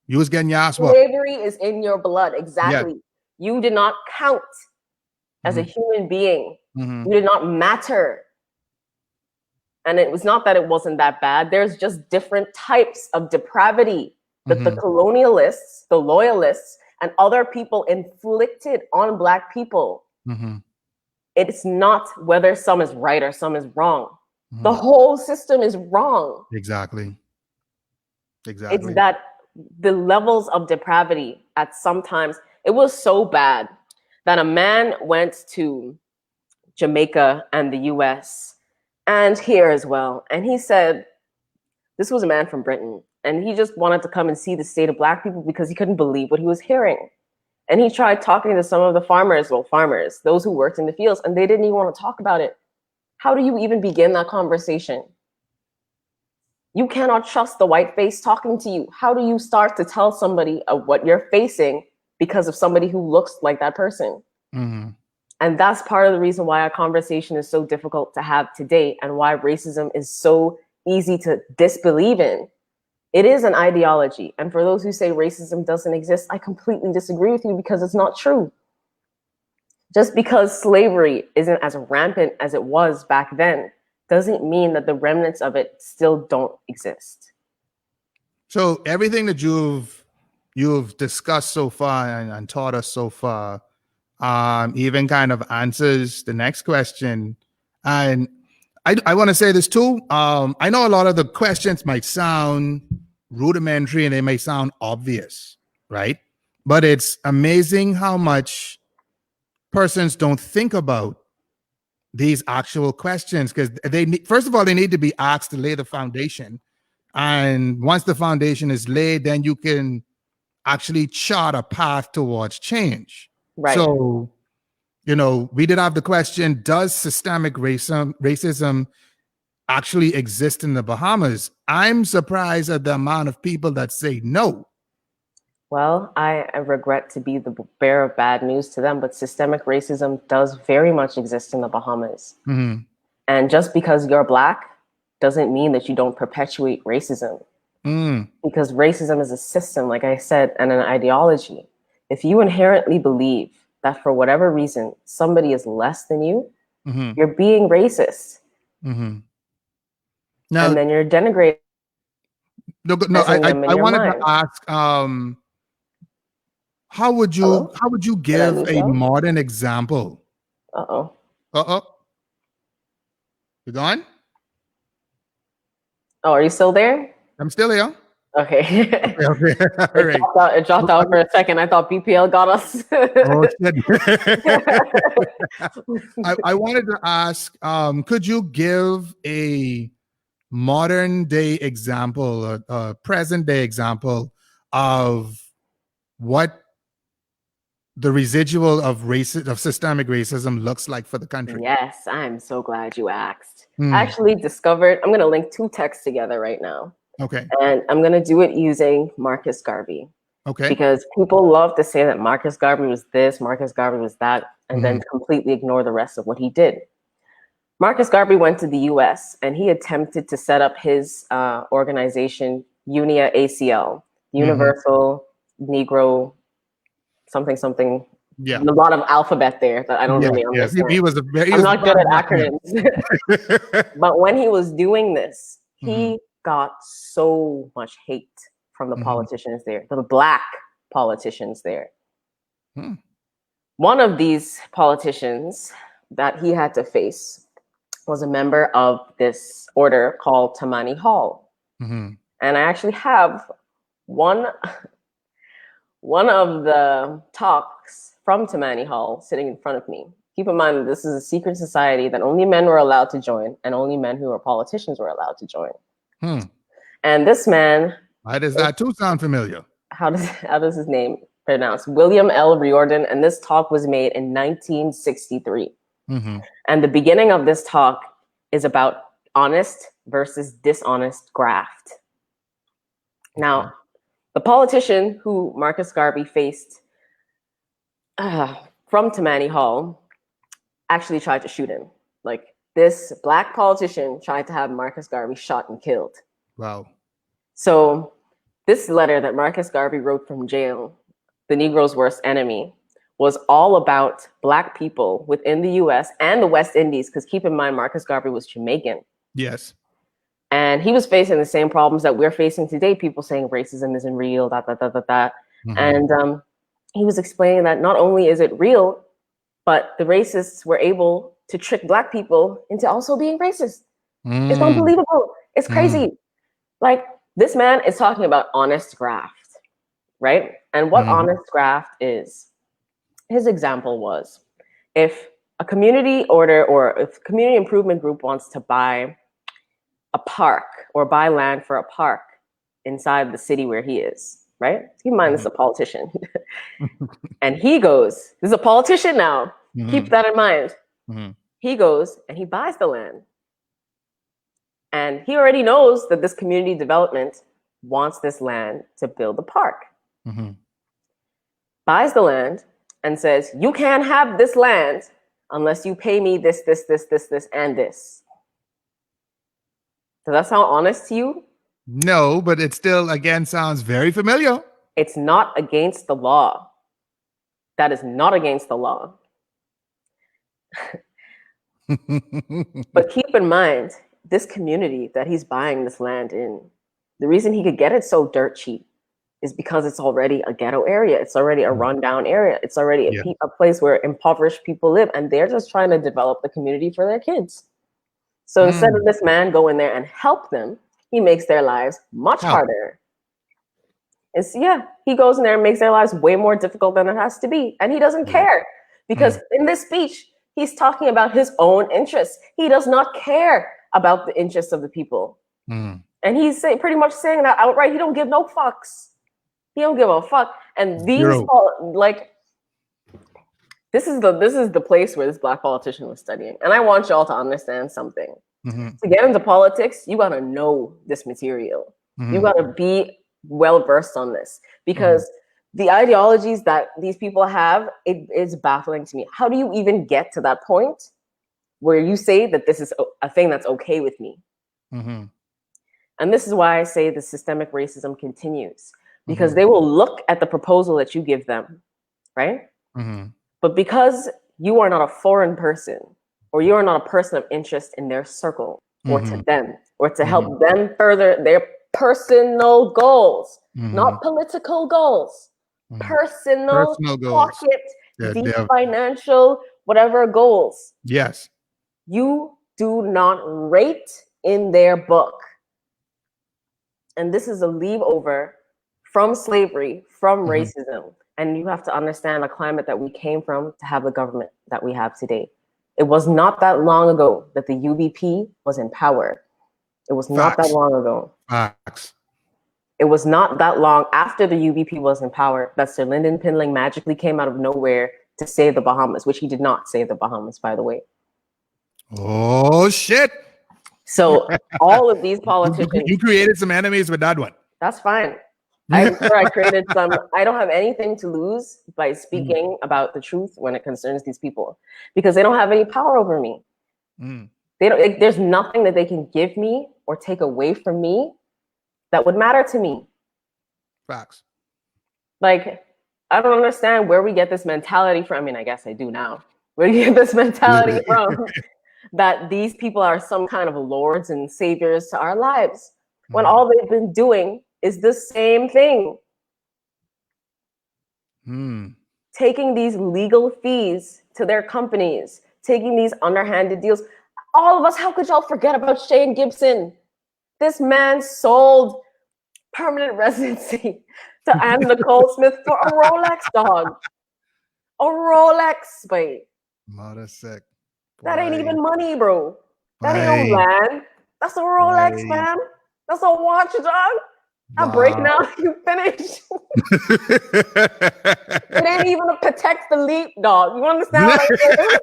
you was getting your ass whooped. Slavery is in your blood. Exactly. Yeah. You did not count as a human being. You did not matter. And it was not that it wasn't that bad. There's just different types of depravity that the colonialists, the loyalists, and other people inflicted on Black people. It's not whether some is right or some is wrong. The whole system is wrong. Exactly. It's that the levels of depravity at sometimes, it was so bad that a man went to Jamaica and the US and here as well. And he said, this was a man from Britain, and he just wanted to come and see the state of Black people because he couldn't believe what he was hearing. And he tried talking to some of the farmers, those who worked in the fields, and they didn't even want to talk about it. How do you even begin that conversation? You cannot trust the white face talking to you. How do you start to tell somebody of what you're facing because of somebody who looks like that person? And that's part of the reason why our conversation is so difficult to have today and why racism is so easy to disbelieve in. It is an ideology. And for those who say racism doesn't exist, I completely disagree with you because it's not true. Just because slavery isn't as rampant as it was back then doesn't mean that the remnants of it still don't exist. So everything that you've discussed so far and taught us so far, even kind of answers the next question. And I want to say this too. I know a lot of the questions might sound rudimentary and they may sound obvious, right? But it's amazing how much persons don't think about these actual questions, because first of all, they need to be asked to lay the foundation. And once the foundation is laid, then you can actually chart a path towards change. Right. So, we did have the question, does systemic racism actually exist in the Bahamas? I'm surprised at the amount of people that say no. Well, I regret to be the bearer of bad news to them, but systemic racism does very much exist in the Bahamas. Mm-hmm. And just because you're Black doesn't mean that you don't perpetuate racism. Because racism is a system, like I said, and an ideology. If you inherently believe that for whatever reason somebody is less than you, you're being racist. Now, and then you're denigrating. No, I wanted to ask, how would you give a modern example? You gone? Oh, are you still there? I'm still here. Okay. Okay. All right. It dropped out for a second. I thought BPL got us. Oh, shit. I wanted to ask, could you give a modern day example, a present day example of what the residual of systemic racism looks like for the country? Yes, I'm so glad you asked. I actually discovered, I'm going to link two texts together right now. Okay. And I'm going to do it using Marcus Garvey. Okay. Because people love to say that Marcus Garvey was this, Marcus Garvey was that, and then completely ignore the rest of what he did. Marcus Garvey went to the US and he attempted to set up his organization, UNIA ACL, Universal Negro something. Yeah. A lot of alphabet there that I don't really understand. I'm not good at acronyms. But when he was doing this, he got so much hate from the politicians there, the Black politicians there. One of these politicians that he had to face was a member of this order called Tammany Hall. And I actually have one of the talks from Tammany Hall sitting in front of me. Keep in mind that this is a secret society that only men were allowed to join and only men who are politicians were allowed to join. And this man... Why does that too sound familiar? How does his name pronounce? William L. Riordan, and this talk was made in 1963. And the beginning of this talk is about honest versus dishonest graft. Now, the politician who Marcus Garvey faced from Tammany Hall actually tried to shoot him. Like, this Black politician tried to have Marcus Garvey shot and killed. Wow. So this letter that Marcus Garvey wrote from jail, The Negro's Worst Enemy, was all about Black people within the US and the West Indies, because keep in mind, Marcus Garvey was Jamaican. Yes. And he was facing the same problems that we're facing today, people saying racism isn't real, that. And he was explaining that not only is it real, but the racists were able to trick Black people into also being racist. It's unbelievable. It's crazy. Like, this man is talking about honest graft, right? And what honest graft is, his example was, if a community order or if a community improvement group wants to buy a park or buy land for a park inside the city where he is, right? Keep in mind, this is a politician. And he goes, this is a politician now. Keep that in mind. He goes and he buys the land. And he already knows that this community development wants this land to build a park. Buys the land and says, you can't have this land unless you pay me this, and this. Does that sound honest to you? No, but it still, again, sounds very familiar. It's not against the law. That is not against the law. But keep in mind, this community that he's buying this land in, the reason he could get it so dirt cheap is because it's already a ghetto area. It's already a rundown area. It's already a place where impoverished people live, and they're just trying to develop the community for their kids. So instead of this man go in there and help them, he makes their lives much harder. He goes in there and makes their lives way more difficult than it has to be. And he doesn't care because in this speech, he's talking about his own interests. He does not care about the interests of the people. And he's pretty much saying that outright. He don't give no fucks. He don't give a fuck. And these this is the place where this black politician was studying. And I want y'all to understand something. To get into politics, you gotta know this material. You gotta be well versed on this, because the ideologies that these people have, it is baffling to me. How do you even get to that point where you say that this is a thing that's okay with me? And this is why I say the systemic racism continues, because they will look at the proposal that you give them, right? But because you are not a foreign person, or you are not a person of interest in their circle, or to them, or to help them further their personal goals, not political goals, personal goals, pocket, deep financial, whatever goals. Yes. You do not rate in their book. And this is a leave over from slavery, from racism. And you have to understand the climate that we came from to have the government that we have today. It was not that long ago that the UBP was in power. It was not that long ago. It was not that long after the UBP was in power that Sir Lyndon Pinling magically came out of nowhere to save the Bahamas, which he did not save the Bahamas, by the way. Oh, shit. So all of these politicians... You created some enemies with that one. That's fine. I'm sure I created some. I don't have anything to lose by speaking about the truth when it concerns these people, because they don't have any power over me. They don't. There's nothing that they can give me or take away from me that would matter to me. Facts. Like, I don't understand where we get this mentality from. I mean, I guess I do now. Where do you get this mentality from that these people are some kind of lords and saviors to our lives, when all they've been doing is the same thing. Taking these legal fees to their companies, taking these underhanded deals. All of us, how could y'all forget about Shane Gibson? This man sold permanent residency to Anne Nicole Smith for a Rolex, dog. A Rolex, babe. Mother sick. That ain't even money, bro. That ain't no land. That's a Rolex, man. That's a watch, dog. I break now, you finish. It ain't even a Patek Philippe, dog. You understand what I'm saying?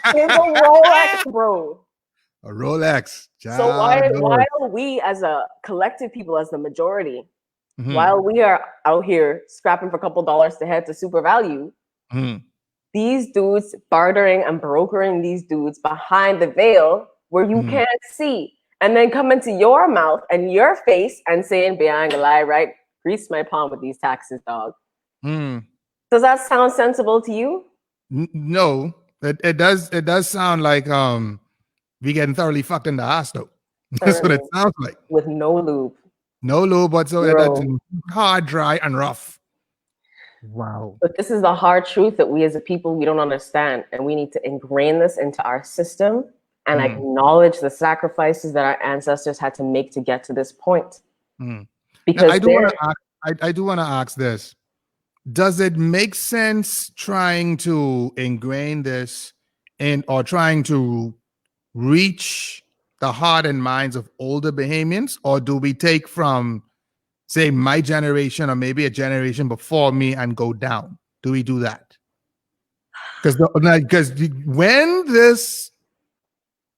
It's a Rolex, bro. A Rolex. So while we as a collective people, as the majority, while we are out here scrapping for a couple dollars to head to super value, these dudes bartering and brokering these dudes behind the veil where you can't see. And then come into your mouth and your face and saying, "Be I ain't gonna lie, right? Grease my palm with these taxes, dog." Does that sound sensible to you? No, it does. It does sound like we getting thoroughly fucked in the ass, though. That's what it sounds like. With no lube. No lube whatsoever. That's hard, dry, and rough. Wow. But this is the hard truth that we as a people, we don't understand, and we need to ingrain this into our system. And acknowledge the sacrifices that our ancestors had to make to get to this point. Because I do want to ask this. Does it make sense trying to ingrain this or trying to reach the heart and minds of older Bahamians? Or do we take from, say, my generation or maybe a generation before me and go down? Do we do that? Because when this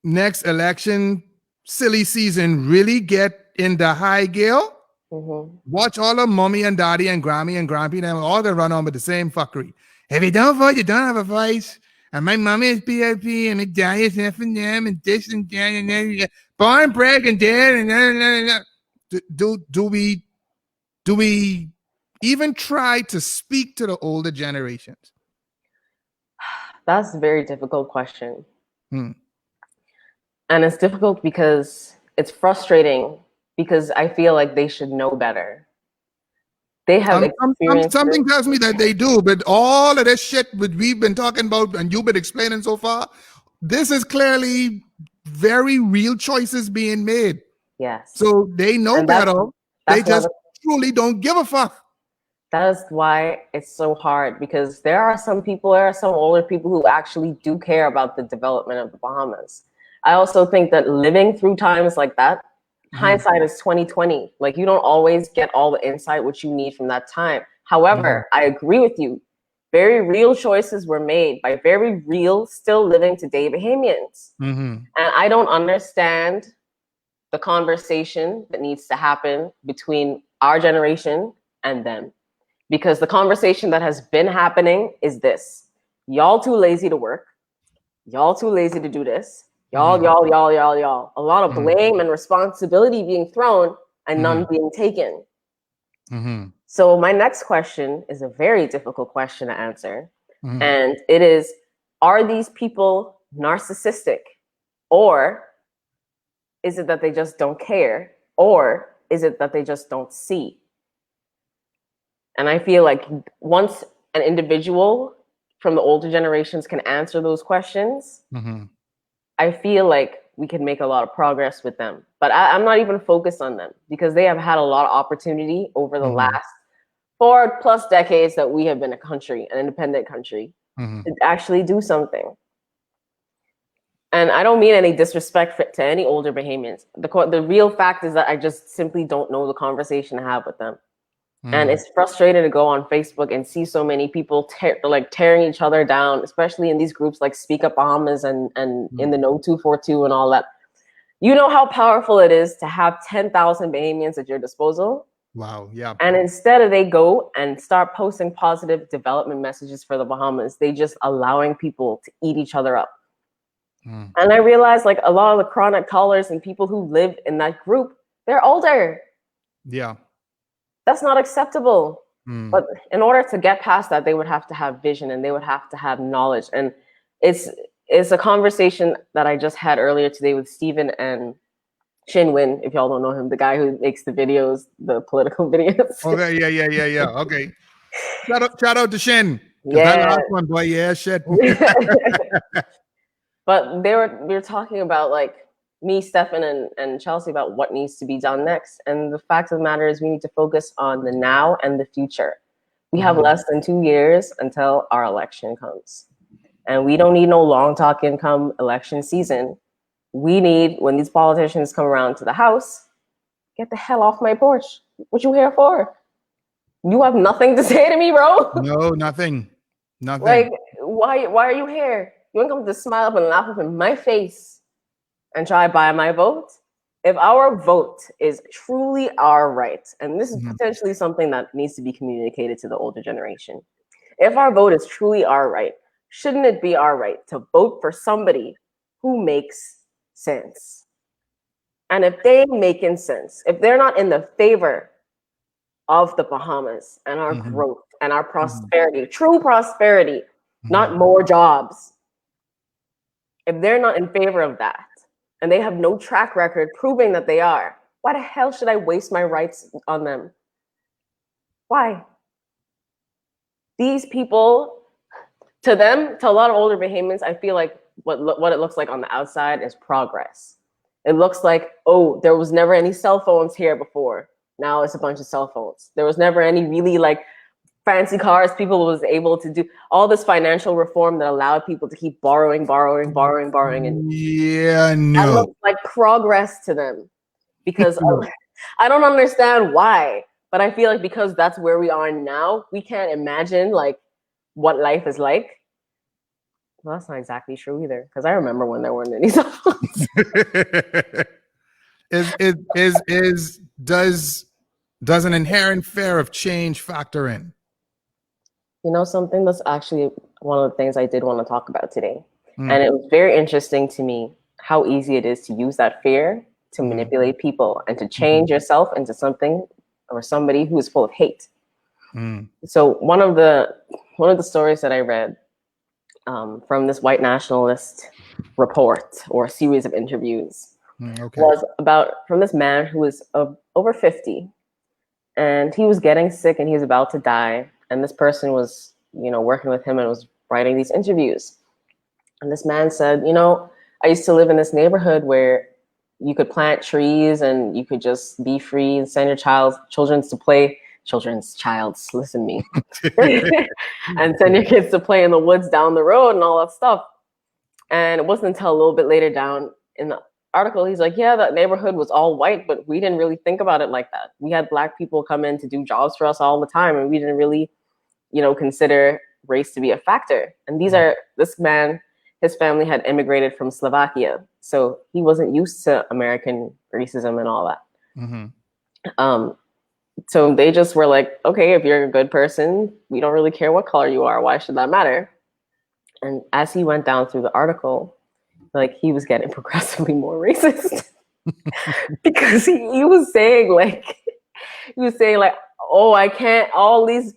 next election silly season really get in the high gear, watch all of mommy and daddy and grammy and grampy and all they run on with the same fuckery. If you don't vote, you don't have a voice. and my mommy is PIP, and my dad is F&M, and this and that, and that, born, bred, and dead, and that. Do we even try to speak to the older generations? That's a very difficult question. And it's difficult because it's frustrating, because I feel like they should know better. They have something tells me that they do, but all of this shit we've been talking about and you've been explaining so far, this is clearly very real choices being made. Yes. So they know better. They just truly don't give a fuck. That is why it's so hard, because there are some older people who actually do care about the development of the Bahamas. I also think that living through times like that, hindsight is 20/20. Like, you don't always get all the insight which you need from that time. However, I agree with you. Very real choices were made by very real, still living today Bahamians. And I don't understand the conversation that needs to happen between our generation and them. Because the conversation that has been happening is this: y'all too lazy to work. Y'all too lazy to do this. Y'all. A lot of blame and responsibility being thrown and none being taken. So my next question is a very difficult question to answer. And it is, are these people narcissistic? Or is it that they just don't care? Or is it that they just don't see? And I feel like once an individual from the older generations can answer those questions, I feel like we can make a lot of progress with them. But I'm not even focused on them, because they have had a lot of opportunity over the last 4+ decades that we have been an independent country, to actually do something. And I don't mean any disrespect to any older Bahamians. The real fact is that I just simply don't know the conversation to have with them. And it's frustrating to go on Facebook and see so many people tearing each other down, especially in these groups like Speak Up Bahamas and in the No 242 and all that. You know how powerful it is to have 10,000 Bahamians at your disposal? Wow, yeah. And instead of they go and start posting positive development messages for the Bahamas, they just allowing people to eat each other up. And I realized, like, a lot of the chronic callers and people who live in that group, they're older. Yeah. That's not acceptable. But in order to get past that, they would have to have vision and they would have to have knowledge. And it's a conversation that I just had earlier today with Steven and Shinwin, if y'all don't know him, the guy who makes the videos, the political videos. Okay, yeah. Okay. Shout out to Shin. Yeah. That last one, boy, yeah, shit. But we were talking about, like, me, Stefan, and Chelsea, about what needs to be done next. And the fact of the matter is we need to focus on the now and the future. We have less than 2 years until our election comes. And we don't need no long talking come election season. We need, when these politicians come around to the house, get the hell off my porch. What you here for? You have nothing to say to me, bro? No, nothing. Like, why are you here? You want to come to smile up and laugh up in my face and try to buy my vote? If our vote is truly our right, and this is potentially something that needs to be communicated to the older generation. If our vote is truly our right, shouldn't it be our right to vote for somebody who makes sense? And if they ain't making sense, if they're not in the favor of the Bahamas and our growth and our prosperity, true prosperity, not more jobs, if they're not in favor of that, and they have no track record proving that they are, why the hell should I waste my rights on them? Why? These people, to them, to a lot of older Bahamians, I feel like what it looks like on the outside is progress. It looks like, oh, there was never any cell phones here before. Now it's a bunch of cell phones. There was never any really, like, fancy cars. People was able to do all this financial reform that allowed people to keep borrowing. And that looks like progress to them, because I don't understand why, but I feel like because that's where we are now, we can't imagine, like, what life is like. Well, that's not exactly true either, because I remember when there weren't any cell phones. Does an inherent fear of change factor in? You know something? That's actually one of the things I did want to talk about today. And it was very interesting to me how easy it is to use that fear to manipulate people and to change yourself into something or somebody who is full of hate. So one of the stories that I read from this white nationalist report or series of interviews was about from this man who was over 50, and he was getting sick and he was about to die. And this person was, working with him and was writing these interviews. And this man said, I used to live in this neighborhood where you could plant trees and you could just be free and send your children to play. Listen to me. And send your kids to play in the woods down the road and all that stuff. And it wasn't until a little bit later down in the article, he's like, yeah, that neighborhood was all white, but we didn't really think about it like that. We had Black people come in to do jobs for us all the time, and we didn't really, consider race to be a factor. And this man, his family had immigrated from Slovakia, so he wasn't used to American racism and all that. So they just were like, okay, if you're a good person, we don't really care what color you are. Why should that matter? And as he went down through the article, like, he was getting progressively more racist because he was saying like, oh, I can't, all these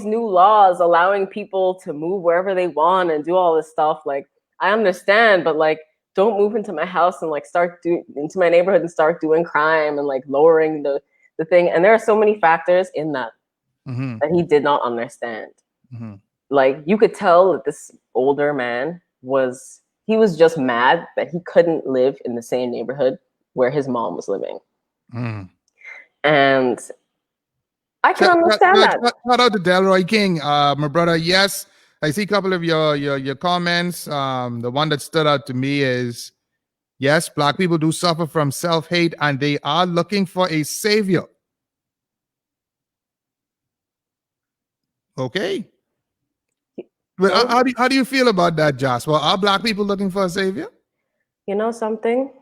new laws allowing people to move wherever they want and do all this stuff. Like, I understand, but like, don't move into my house and like into my neighborhood and start doing crime and like lowering the thing. And there are so many factors in that that he did not understand. Like, you could tell that this older man was just mad that he couldn't live in the same neighborhood where his mom was living. And I can understand that. Shout out to Delroy King, my brother. Yes, I see a couple of your comments. The one that stood out to me is, yes, Black people do suffer from self-hate and they are looking for a savior. Okay. But how do you feel about that, Jasper? Are Black people looking for a savior? You know something?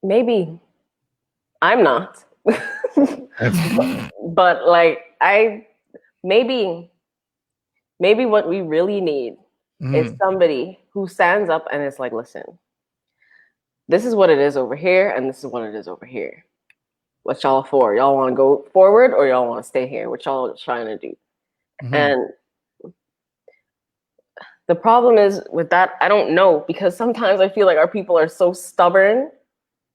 Maybe. I'm not. But like, maybe what we really need is somebody who stands up and is like, listen, this is what it is over here and this is what it is over here. What y'all for? Y'all want to go forward or y'all want to stay here? What y'all trying to do? And the problem is with that, I don't know, because sometimes I feel like our people are so stubborn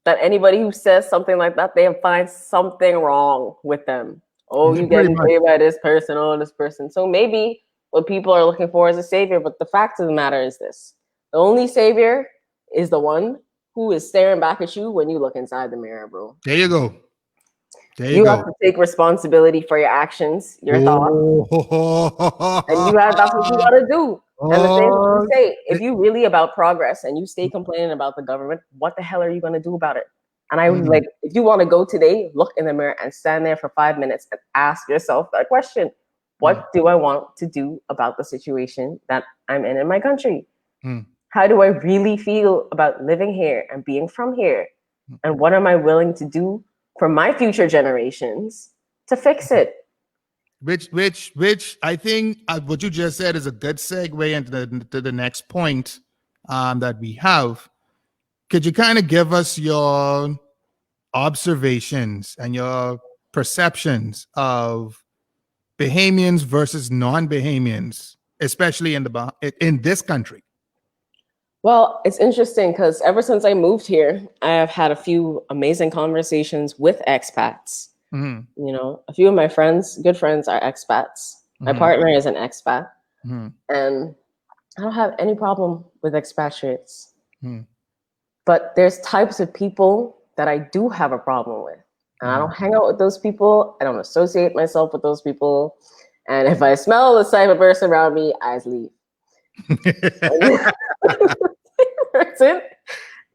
that anybody who says something like that, they find something wrong with them. Oh, you getting paid by this person, oh, this person. So maybe what people are looking for is a savior, but the fact of the matter is this. The only savior is the one who is staring back at you when you look inside the mirror, bro. There you go. You have to take responsibility for your actions, your thoughts. And that's what you gotta do. And the same thing you say, if you really about progress and you stay complaining about the government, what the hell are you gonna do about it? And I was like, if you want to go today, look in the mirror and stand there for 5 minutes and ask yourself that question. What do I want to do about the situation that I'm in my country? How do I really feel about living here and being from here? And what am I willing to do for my future generations to fix it? Which I think what you just said is a good segue into the next point that we have. Could you kind of give us your observations and your perceptions of Bahamians versus non-Bahamians, especially in this country? Well, it's interesting because ever since I moved here, I have had a few amazing conversations with expats. You know, a few of my good friends are expats. My partner is an expat. And I don't have any problem with expatriates. But there's types of people that I do have a problem with. And I don't hang out with those people. I don't associate myself with those people. And if I smell this type of person around me, I just leave.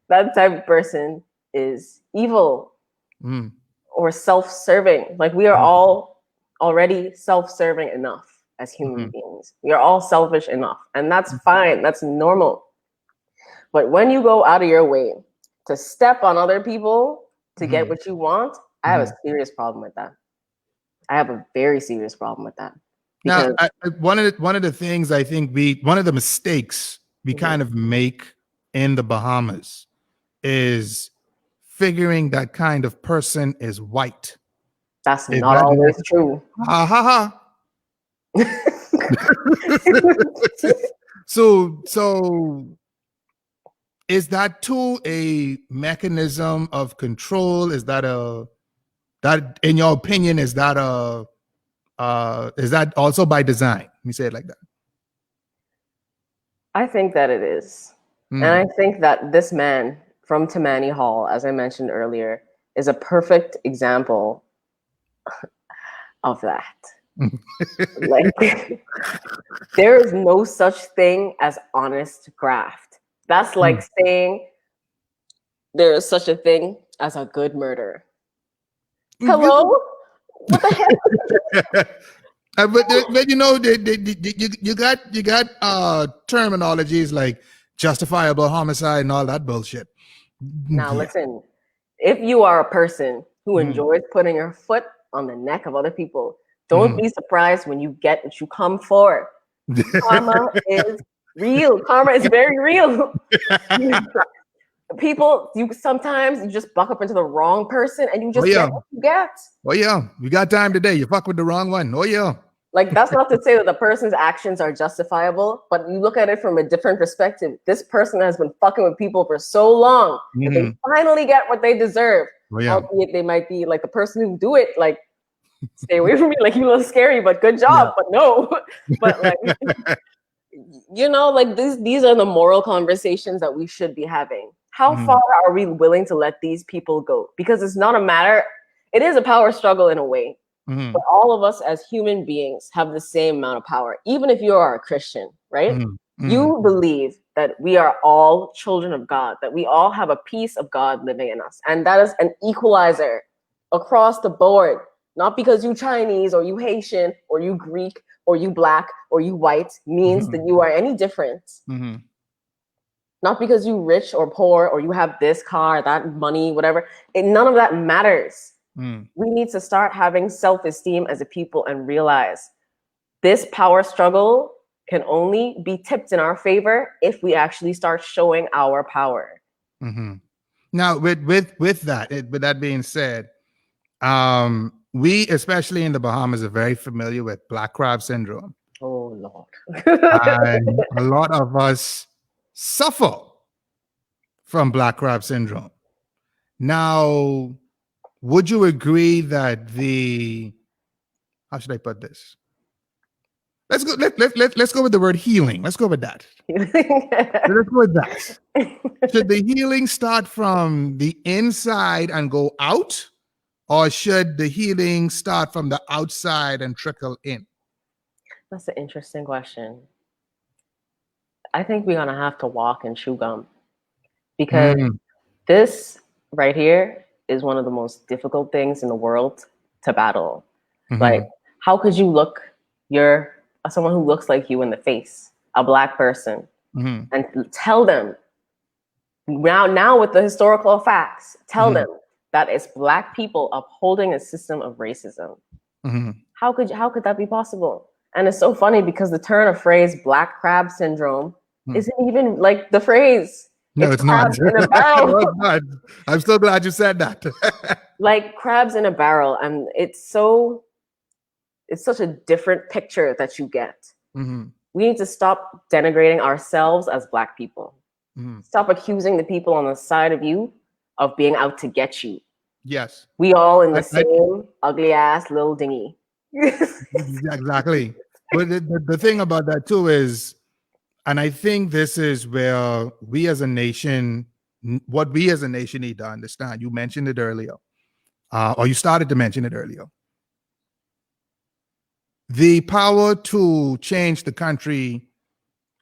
That type of person is evil or self-serving. Like, we are all already self-serving enough as human beings. We are all selfish enough, and that's fine. That's normal. But when you go out of your way to step on other people to get what you want, I have a serious problem with that. I have a very serious problem with that. Now, one of the things I think one of the mistakes we kind of make in the Bahamas is figuring that kind of person is white. That's not always true. Ha ha ha. So is that too a mechanism of control? Is that in your opinion, is that also by design? Let me say it like that. I think that it is. And I think that this man from Tammany Hall, as I mentioned earlier, is a perfect example of that. Like, there is no such thing as honest graft. That's like saying there is such a thing as a good murder. Hello? What the heck? But you know, you got terminologies like justifiable homicide and all that bullshit. Now listen, if you are a person who enjoys putting your foot on the neck of other people, don't be surprised when you get what you come for. Karma is real. Karma is very real. People, sometimes you just buck up into the wrong person and you just get what you get. Oh yeah, we got time today. You fuck with the wrong one. Oh yeah. Like, that's not to say that the person's actions are justifiable, but you look at it from a different perspective. This person has been fucking with people for so long that they finally get what they deserve. Oh, yeah. Albeit they might be like the person who do it, like, stay away from me, like, you look scary, but good job, but no. But like, you know, like these are the moral conversations that we should be having. How far are we willing to let these people go? Because it's not a matter, it is a power struggle in a way. But all of us as human beings have the same amount of power. Even if you are a Christian, right? You believe that we are all children of God, that we all have a piece of God living in us. And that is an equalizer across the board. Not because you Chinese or you Haitian or you Greek or you Black or you white means that you are any different. Not because you rich or poor or you have this car, that money, whatever. None of that matters. We need to start having self-esteem as a people and realize this power struggle can only be tipped in our favor if we actually start showing our power. Now, with that being said, we, especially in the Bahamas, are very familiar with black crab syndrome. Oh Lord. And a lot of us suffer from black crab syndrome. Now, would you agree that how should I put this? Let's go with the word healing. Let's go with that. Let's go with that. Should the healing start from the inside and go out, or should the healing start from the outside and trickle in? That's an interesting question. I think we're gonna have to walk and chew gum, because this right here is one of the most difficult things in the world to battle. Like, how could you look someone who looks like you in the face, a black person, and tell them now with the historical facts, tell them that it's black people upholding a system of racism. How could that be possible? And it's so funny because the turn of phrase black crab syndrome isn't even like the phrase. No, it's not. In a barrel. No, it's not. I'm so glad you said that. Like crabs in a barrel, and it's such a different picture that you get. We need to stop denigrating ourselves as black people. Stop accusing the people on the side of you of being out to get you. Yes. We all in the same ugly ass little dinghy. Exactly. But the thing about that too is, and I think this is where we as a nation need to understand. You mentioned it earlier, or you started to mention it earlier. The power to change the country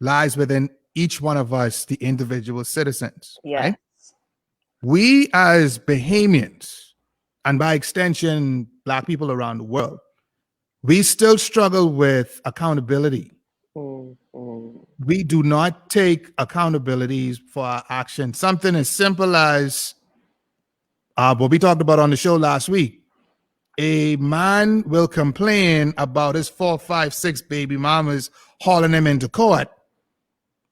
lies within each one of us, the individual citizens. Yes. Right? We as Bahamians, and by extension, black people around the world, we still struggle with accountability. We do not take accountabilities for our actions. Something as simple as what we talked about on the show last week. A man will complain about his 4, 5, 6 baby mamas hauling him into court.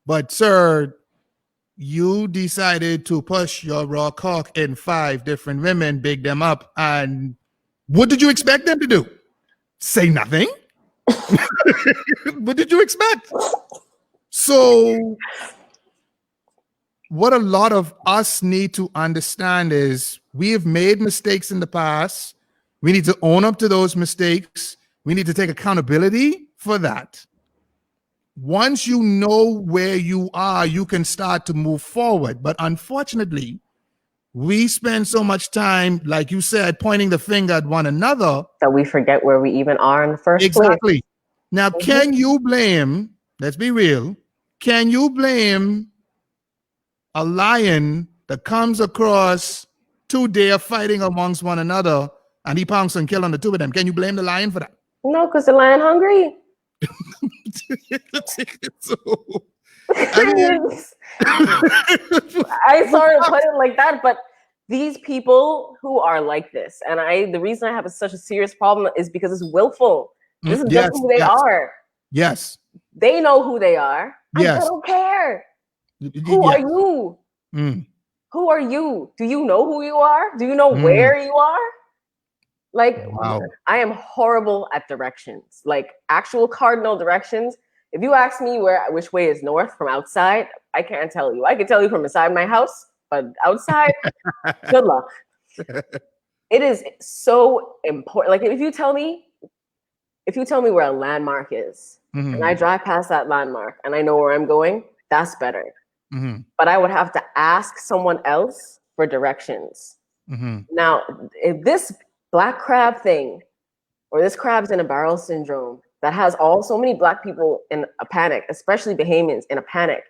But, sir, you decided to push your raw cock in 5 different women, big them up, and what did you expect them to do? Say nothing? What did you expect? So, what a lot of us need to understand is we have made mistakes in the past. We need to own up to those mistakes. We need to take accountability for that. Once you know where you are, you can start to move forward. But unfortunately, we spend so much time, like you said, pointing the finger at one another that we forget where we even are in the first place. Exactly. Now, can you blame, let's be real, can you blame a lion that comes across 2 deer fighting amongst one another and he pounds and kills on the 2 of them? Can you blame the lion for that? No, because the lion hungry. So, I mean, I sorry to put it like that, but these people who are like this, and the reason I have such a serious problem is because it's willful. This is just who they are. Yes. They know who they are. Yes. I don't care. Who are you? Who are you? Do you know who you are? Do you know where you are? Like, wow. I am horrible at directions, like actual cardinal directions. If you ask me which way is north from outside, I can't tell you. I can tell you from inside my house, but outside, good luck. It is so important. Like, if you tell me where a landmark is, and I drive past that landmark and I know where I'm going, that's better. But I would have to ask someone else for directions. Now, if this black crab thing, or this crab's in a barrel syndrome that has so many Black people in a panic, especially Bahamians in a panic.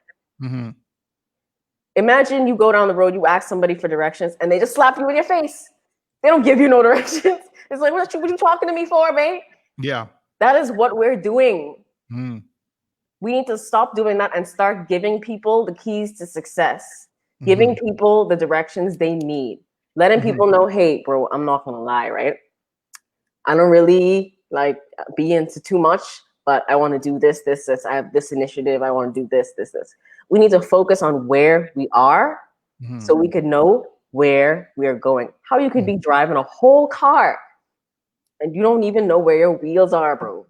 Imagine you go down the road, you ask somebody for directions, and they just slap you in your face. They don't give you no directions. It's like, what you talking to me for, man? Yeah. That is what we're doing. We need to stop doing that and start giving people the keys to success, giving people the directions they need. Letting people know, hey, bro, I'm not gonna lie, right? I don't really like be into too much, but I want to do this. I have this initiative. I want to do this. We need to focus on where we are so we could know where we are going. How you could be driving a whole car and you don't even know where your wheels are, bro.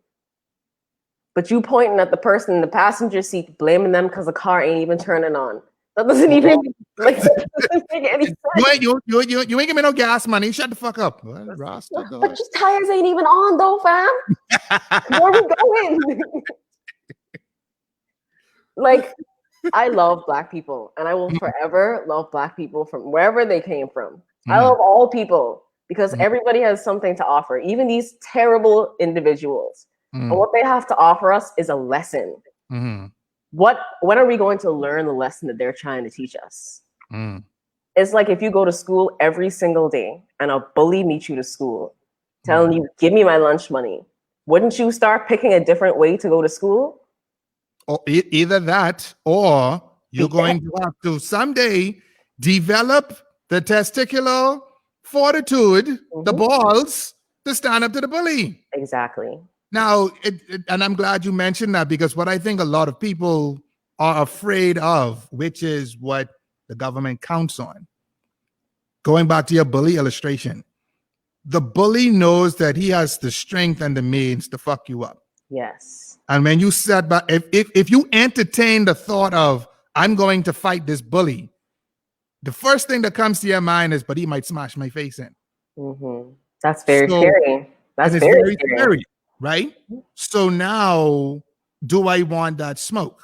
But you pointing at the person in the passenger seat, blaming them because the car ain't even turning on. That doesn't even doesn't make any sense. You ain't give me no gas money. Shut the fuck up. But your tires ain't even on though, fam. Where we going? Like, I love Black people, and I will forever love Black people from wherever they came from. I love all people because everybody has something to offer, even these terrible individuals. And what they have to offer us is a lesson. When are we going to learn the lesson that they're trying to teach us? It's like if you go to school every single day and a bully meets you to school telling you, give me my lunch money. Wouldn't you start picking a different way to go to school? Or either that, or you're going to have to someday develop the testicular fortitude, the balls, to stand up to the bully. Exactly. Now, and I'm glad you mentioned that, because what I think a lot of people are afraid of, which is what the government counts on. Going back to your bully illustration, the bully knows that he has the strength and the means to fuck you up. Yes. And when you said, but if you entertain the thought of, I'm going to fight this bully, the first thing that comes to your mind is, but he might smash my face in. That's very scary. That's very scary. Right? So now, do I want that smoke?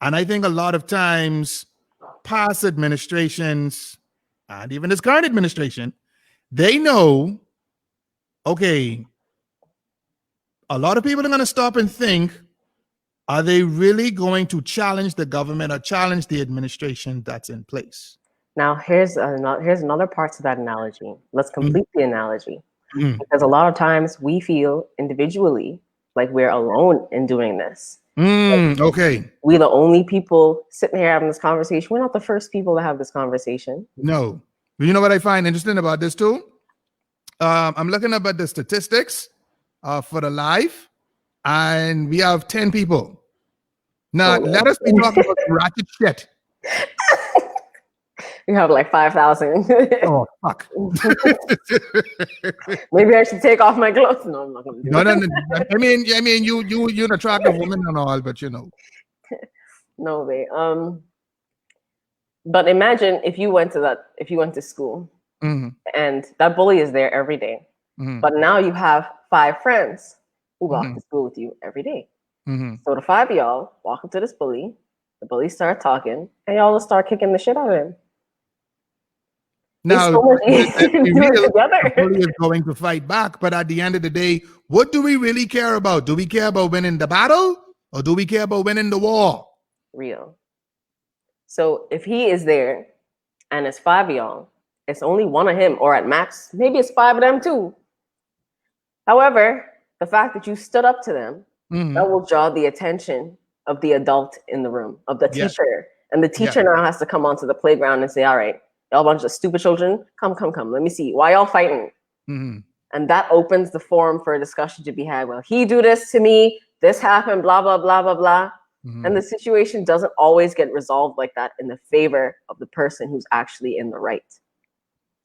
And I think a lot of times, past administrations, and even this current administration, they know, okay, a lot of people are going to stop and think, are they really going to challenge the government or challenge the administration that's in place? Now, here's another part to that analogy. Let's complete the analogy. Because a lot of times we feel individually like we're alone in doing this. Okay. We're the only people sitting here having this conversation. We're not the first people to have this conversation. No. You know what I find interesting about this too? I'm looking up at the statistics for the live, and we have 10 people. Now, let us be talking about ratchet shit. You have like 5,000. Oh, fuck. Maybe I should take off my clothes. No, I'm not going to do it. No. I mean, you're an attractive woman and all, but you know. No way. But imagine if you went to school and that bully is there every day, but now you have 5 friends who walk to school with you every day. So the 5 of y'all walk up to this bully, the bully start talking, and y'all just start kicking the shit out of him. Now, the bully is going to fight back, but at the end of the day, what do we really care about? Do we care about winning the battle, or do we care about winning the war? Real. So if he is there and it's 5 of y'all, it's only 1 of him, or at max, maybe it's 5 of them too. However, the fact that you stood up to them, that will draw the attention of the adult in the room, of the teacher. And the teacher now has to come onto the playground and say, all right, y'all bunch of stupid children, come. Let me see. Why y'all fighting? And that opens the forum for a discussion to be had. Well, he do this to me. This happened, blah, blah, blah, blah, blah. And the situation doesn't always get resolved like that in the favor of the person who's actually in the right.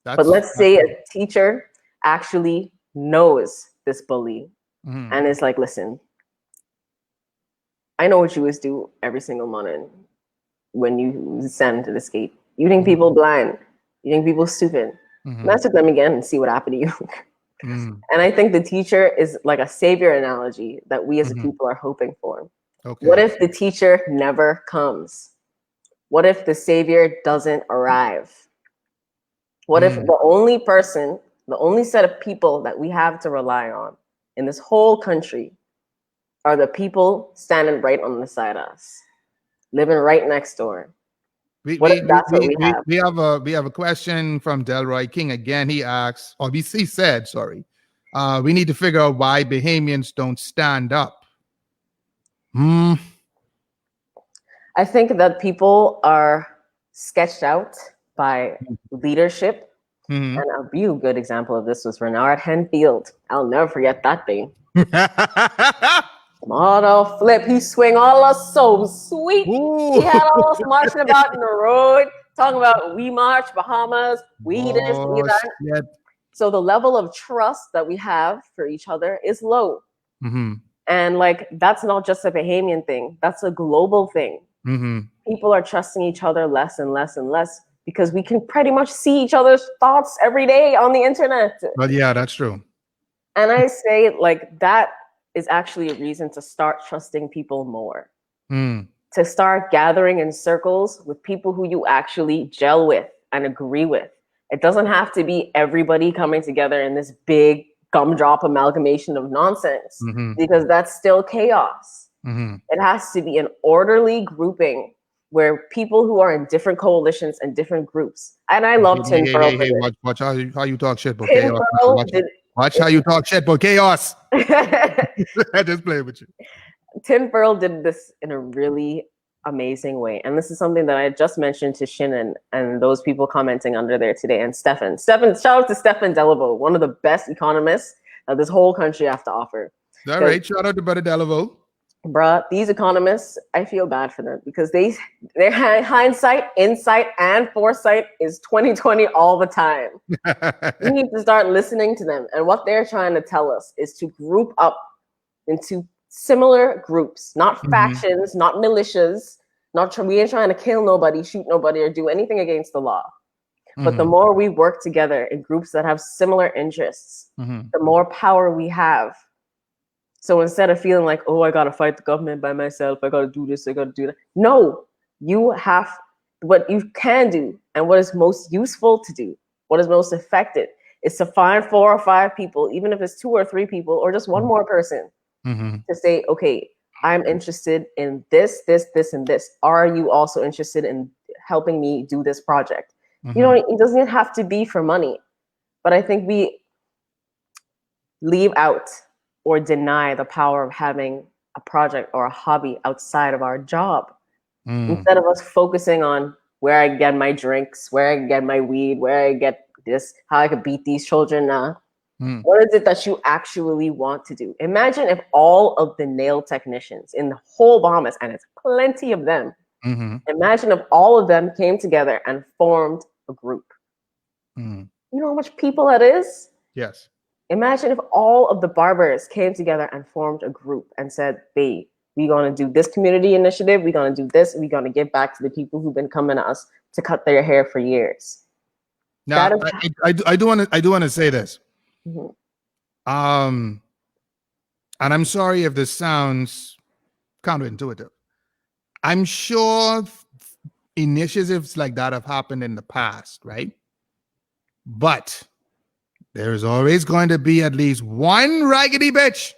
But let's say a teacher actually knows this bully and is like, listen, I know what you always do every single morning when you stand to this gate. You think people blind. You think people stupid. Mess with them again and see what happened to you. And I think the teacher is like a savior analogy that we as a people are hoping for. Okay. What if the teacher never comes? What if the savior doesn't arrive? What if the only person, the only set of people that we have to rely on in this whole country are the people standing right on the side of us, living right next door? We have a question from Delroy King again. He asks, or he said, sorry, we need to figure out why Bahamians don't stand up. I think that people are sketched out by leadership. And a real good example of this was Renard Henfield. I'll never forget that thing. Mother flip, he swing all us so sweet. Ooh. He had all us marching about in the road, talking about we march, Bahamas, we this, we that. Shit. So the level of trust that we have for each other is low. And like, that's not just a Bahamian thing. That's a global thing. People are trusting each other less and less and less because we can pretty much see each other's thoughts every day on the internet. But yeah, that's true. And I say like that is actually a reason to start trusting people more. To start gathering in circles with people who you actually gel with and agree with. It doesn't have to be everybody coming together in this big gumdrop amalgamation of nonsense, because that's still chaos. It has to be an orderly grouping where people who are in different coalitions and different groups. And I love Tin Pearl. Watch how you talk shit about chaos. Watch how you talk shit about chaos. I just play with you. Tin Pearl did this in a really amazing way. And this is something that I just mentioned to Shannon and those people commenting under there today, and Stefan, shout out to Stefan Delaveau, one of the best economists that this whole country has to offer. All right, shout out to Brother Delaveau. Bruh, these economists, I feel bad for them because their hindsight, insight, and foresight is 2020 all the time. We need to start listening to them. And what they're trying to tell us is to group up into similar groups, not factions, not militias, we ain't trying to kill nobody, shoot nobody, or do anything against the law. But the more we work together in groups that have similar interests, the more power we have. So instead of feeling like, oh, I got to fight the government by myself, I got to do this, I got to do that. No, you have what you can do and what is most useful to do, what is most effective is to find 4 or 5 people, even if it's 2 or 3 people, or just one more person to say, okay, I'm interested in this, this, this, and this. Are you also interested in helping me do this project? You know, it doesn't have to be for money, but I think we leave out or deny the power of having a project or a hobby outside of our job. Instead of us focusing on where I get my drinks, where I get my weed, where I get this, how I could beat these children now. What is it that you actually want to do? Imagine if all of the nail technicians in the whole Bahamas, and it's plenty of them, imagine if all of them came together and formed a group. You know how much people that is? Yes. Imagine if all of the barbers came together and formed a group and said, "Babe, we're going to do this community initiative. We're going to do this. We're going to give back to the people who've been coming to us to cut their hair for years." Now, I do want to say this. And I'm sorry if this sounds counterintuitive. I'm sure initiatives like that have happened in the past, right? But there's always going to be at least one raggedy bitch.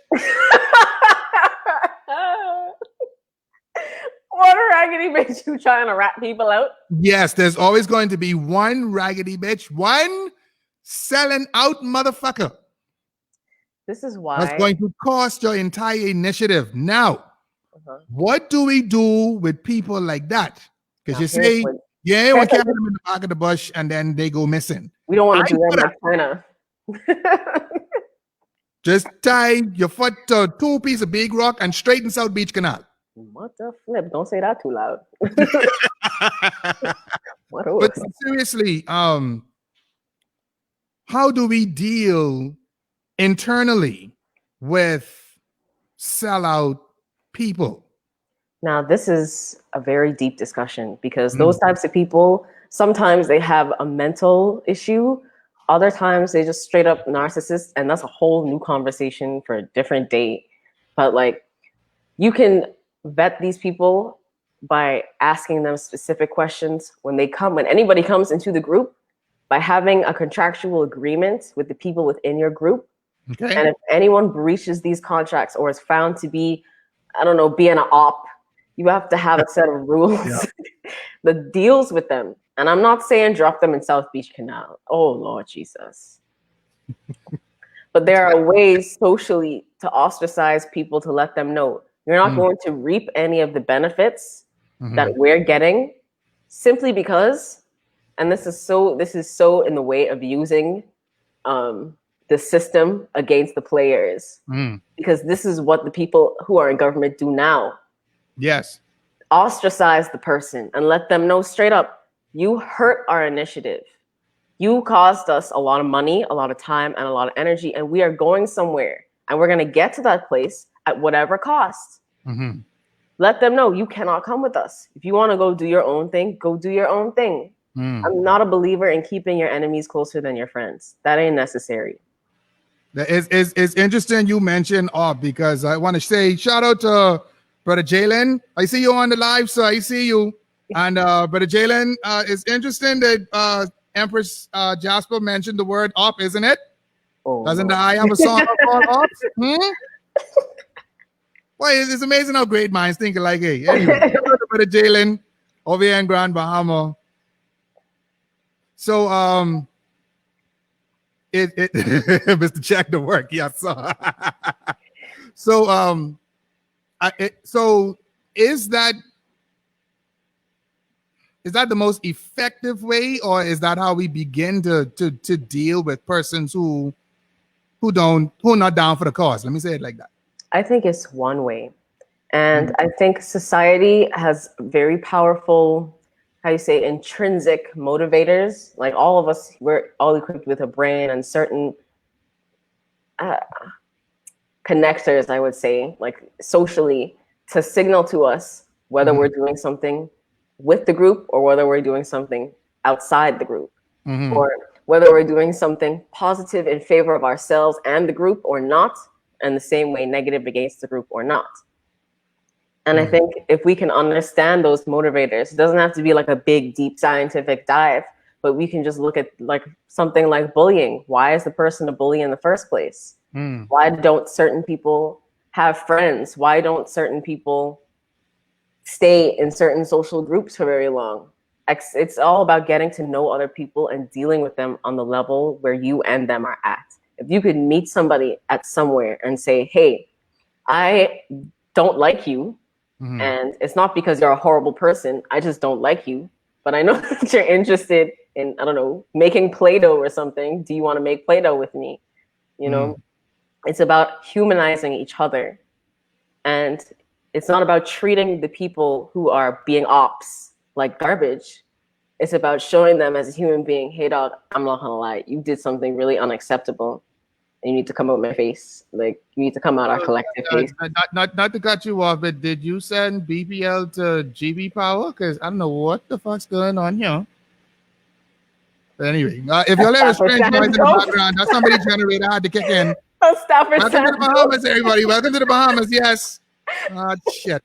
What a raggedy bitch who trying to rat people out? Yes, there's always going to be one raggedy bitch, one selling out motherfucker. This is why that's going to cost your entire initiative. Now, what do we do with people like that? Because you say, we can't put them in the back of the bush and then they go missing. We don't want to do that like China. Just tie your foot to 2 pieces of big rock and straighten South Beach Canal. What the flip? Don't say that too loud. But seriously, how do we deal internally with sellout people? Now, this is a very deep discussion because those types of people, sometimes they have a mental issue. Other times they just straight up narcissists. And that's a whole new conversation for a different day. But like, you can vet these people by asking them specific questions when anybody comes into the group, by having a contractual agreement with the people within your group. Okay. And if anyone breaches these contracts or is found to be, I don't know, being an op, you have to have a set of rules that deals with them. And I'm not saying drop them in South Beach Canal. Oh, Lord Jesus. But there are ways socially to ostracize people to let them know you're not going to reap any of the benefits that we're getting simply because, and this is so in the way of using the system against the players, because this is what the people who are in government do now. Yes. Ostracize the person and let them know straight up, you hurt our initiative. You caused us a lot of money, a lot of time, and a lot of energy, and we are going somewhere, and we're going to get to that place at whatever cost. Let them know you cannot come with us. If you want to go do your own thing, go do your own thing. I'm not a believer in keeping your enemies closer than your friends. That ain't necessary. It's interesting you mentioned op, because I want to say shout out to Brother Jalen. I see you on the live, so I see you. And Brother Jalen, it's interesting that Empress Jasper mentioned the word op, isn't it? Oh, doesn't no. I have a song called ops? Well, it's amazing how great minds think alike. Hey, anyway, Brother Jalen over here in Grand Bahama. So, Mr. Check the work, yes. So, so is that the most effective way, or is that how we begin to deal with persons who are not down for the cause? Let me say it like that. I think it's one way. And I think society has very powerful, intrinsic motivators. Like all of us, we're all equipped with a brain and certain connectors, I would say, like socially, to signal to us whether we're doing something with the group or whether we're doing something outside the group, or whether we're doing something positive in favor of ourselves and the group or not, and the same way negative against the group or not. And I think if we can understand those motivators, it doesn't have to be like a big, deep scientific dive, but we can just look at like something like bullying. Why is the person a bully in the first place? Why don't certain people have friends? Why don't certain people stay in certain social groups for very long? It's all about getting to know other people and dealing with them on the level where you and them are at. If you could meet somebody at somewhere and say, hey, I don't like you, and it's not because you're a horrible person, I just don't like you, but I know that you're interested in, I don't know, making Play-Doh or something. Do you want to make Play-Doh with me? You know, it's about humanizing each other. And it's not about treating the people who are being ops like garbage. It's about showing them as a human being, hey, dog, I'm not gonna lie, you did something really unacceptable. And you need to come out my face. Like, you need to come out our collective face. Not to cut you off, but did you send BPL to GB Power? Because I don't know what the fuck's going on here. But anyway, if you'll hear a strange noise in the background, that's somebody generator had to kick in. Welcome to the Bahamas, everybody. Welcome to the Bahamas. Yes. Shit.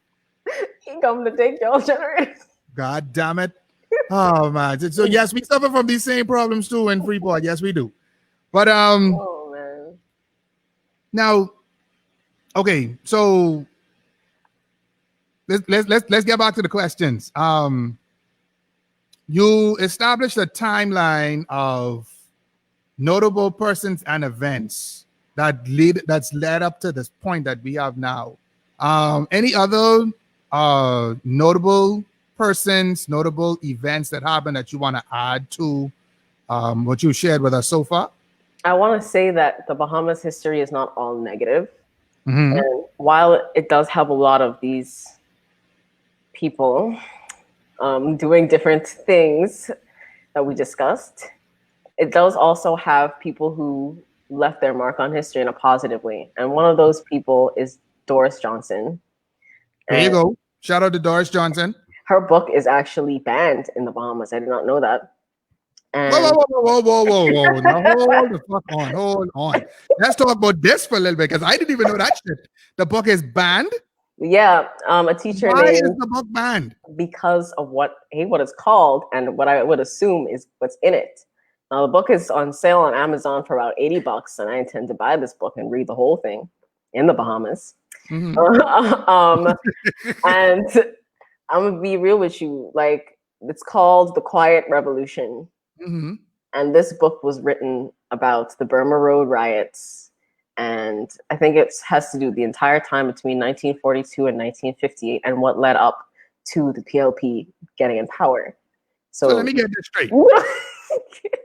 He come to take your generator. God damn it. Oh man. So yes, we suffer from these same problems too in Freeport. Yes, we do. But oh man. Now, okay, so let's get back to the questions. You established a timeline of notable persons and events that's led up to this point that we have now. Any other notable persons, notable events that happened that you want to add to what you shared with us so far? I want to say that the Bahamas history is not all negative. And while it does have a lot of these people doing different things that we discussed, it does also have people who left their mark on history in a positive way. And one of those people is Doris Johnson. There you go. Shout out to Doris Johnson. Her book is actually banned in the Bahamas. I did not know that. And whoa. Now hold on. Let's talk about this for a little bit because I didn't even know that shit. The book is banned? Yeah. A teacher Why is the book banned? Because of what it's called and what I would assume is what's in it. Now, the book is on sale on Amazon for about $80, and I intend to buy this book and read the whole thing in the Bahamas. And I'm gonna be real with you. Like, it's called The Quiet Revolution. And this book was written about the Burma Road riots. And I think it has to do the entire time between 1942 and 1958 and what led up to the PLP getting in power. So let me get this straight.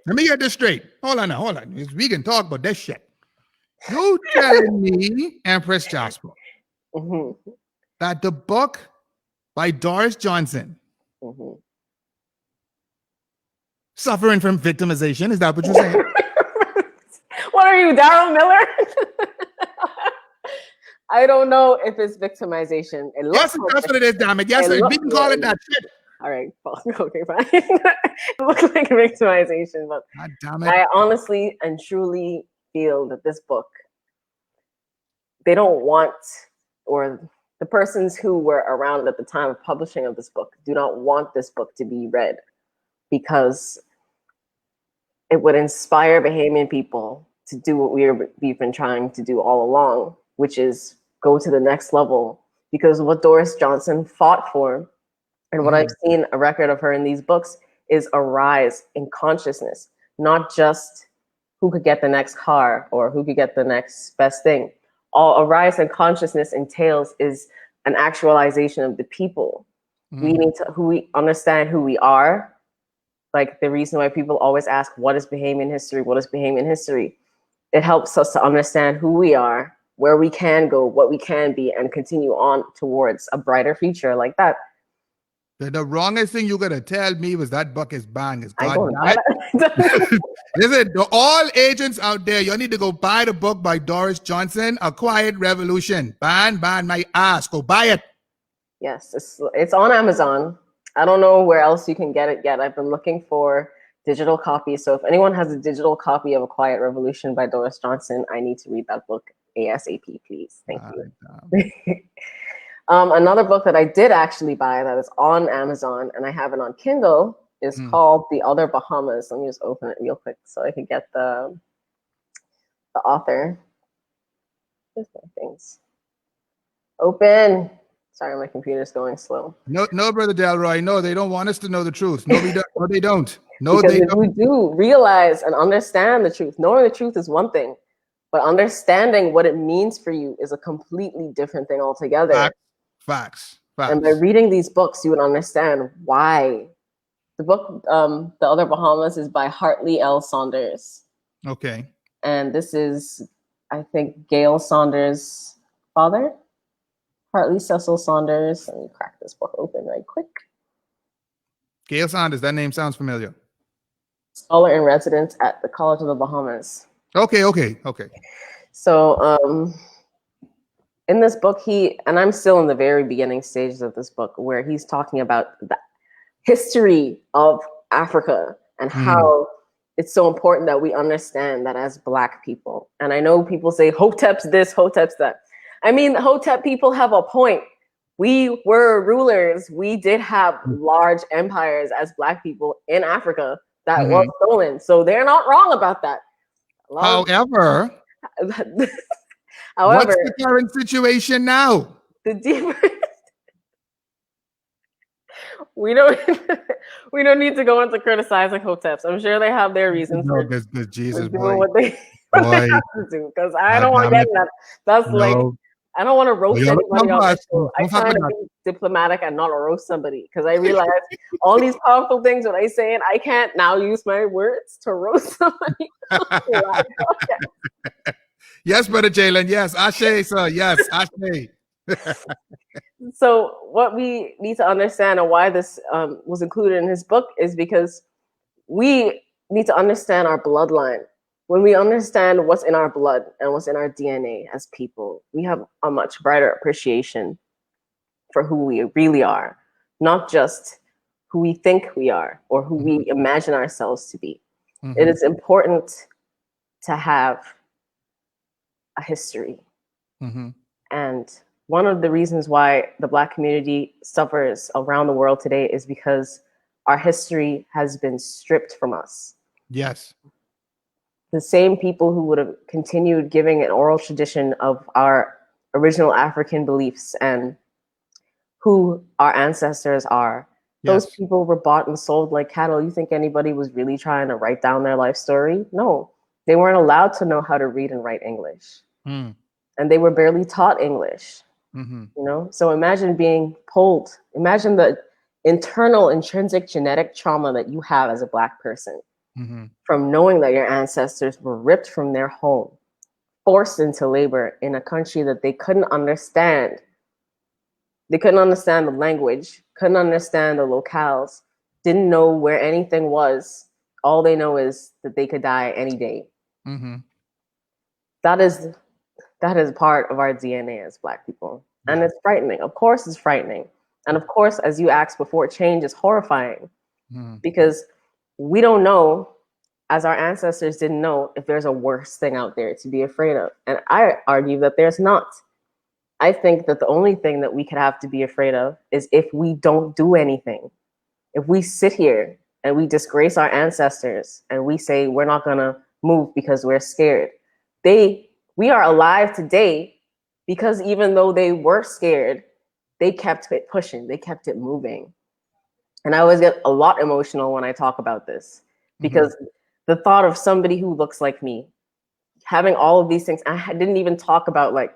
Let me get this straight. Hold on. We can talk about this shit. You telling me, Empress Jasper, that the book by Doris Johnson, suffering from victimization, is that what you're saying? What are you, Daryl Miller? I don't know if it's victimization. Yes, that's what it is, damn it. Yes, we can call it that shit. All right, okay, fine. It looks like victimization, but God damn it. I honestly and truly feel that this book, they don't want, or the persons who were around at the time of publishing of this book do not want this book to be read because it would inspire Bahamian people to do what we've been trying to do all along, which is go to the next level. Because what Doris Johnson fought for, and what I've seen a record of her in these books, is a rise in consciousness, not just who could get the next car or who could get the next best thing. A rise in consciousness entails is an actualization of the people. We need to understand who we are. Like, the reason why people always ask, what is Bahamian history? What is Bahamian history? It helps us to understand who we are, where we can go, what we can be, and continue on towards a brighter future like that. The wrongest thing you gotta tell me was that book is banned. Is God damn it. Listen, all agents out there, you need to go buy the book by Doris Johnson, A Quiet Revolution. Ban my ass. Go buy it. Yes, it's on Amazon. I don't know where else you can get it yet. I've been looking for digital copies. So if anyone has a digital copy of A Quiet Revolution by Doris Johnson, I need to read that book ASAP, please. Thank you. Another book that I did actually buy that is on Amazon and I have it on Kindle is called The Other Bahamas. Let me just open it real quick so I can get the author. Here's my things. Open. Sorry, my computer's going slow. No, Brother Delroy. No, they don't want us to know the truth. No, they don't. No, because they if don't. we do realize and understand the truth, knowing the truth is one thing, but understanding what it means for you is a completely different thing altogether. Facts. And by reading these books, you would understand why. The book, The Other Bahamas, is by Hartley L. Saunders. Okay. And this is, I think, Gail Saunders' father, Hartley Cecil Saunders. Let me crack this book open right quick. Gail Saunders, that name sounds familiar. Scholar in residence at the College of the Bahamas. Okay. So in this book, and I'm still in the very beginning stages of this book, where he's talking about the history of Africa and how it's so important that we understand that as Black people. And I know people say Hotep's this, Hotep's that. I mean, the Hotep people have a point. We were rulers. We did have large empires as Black people in Africa that was stolen. So they're not wrong about that. However, what's the current situation now? The deeper we don't need to go into criticizing Hoteps. I'm sure they have their reasons for Jesus, doing what they have to do. Because I don't want to get that. That's like, I don't want to roast anybody on this show. I try to be diplomatic and not roast somebody, because I realize all these powerful things that I say, and I can't now use my words to roast somebody. Yes, Brother Jalen. Yes, Ashe, sir. Yes, Ashe. So what we need to understand, and why this was included in his book, is because we need to understand our bloodline. When we understand what's in our blood and what's in our DNA as people, we have a much brighter appreciation for who we really are, not just who we think we are or who we imagine ourselves to be. It is important to have a history. And one of the reasons why the Black community suffers around the world today is because our history has been stripped from us. Yes. The same people who would have continued giving an oral tradition of our original African beliefs and who our ancestors are, those people were bought and sold like cattle. You think anybody was really trying to write down their life story? No, they weren't allowed to know how to read and write English. And they were barely taught English. You know, so imagine being pulled. Imagine the internal, intrinsic genetic trauma that you have as a Black person from knowing that your ancestors were ripped from their home, forced into labor in a country that they couldn't understand. They couldn't understand the language, couldn't understand the locales, didn't know where anything was. All they know is that they could die any day. That is part of our DNA as Black people. And it's frightening. Of course, it's frightening. And of course, as you asked before, change is horrifying because we don't know, as our ancestors didn't know, if there's a worse thing out there to be afraid of. And I argue that there's not. I think that the only thing that we could have to be afraid of is if we don't do anything. If we sit here and we disgrace our ancestors and we say we're not going to move because we're scared. We are alive today because even though they were scared, they kept it pushing, they kept it moving. And I always get a lot emotional when I talk about this because the thought of somebody who looks like me, having all of these things, I didn't even talk about like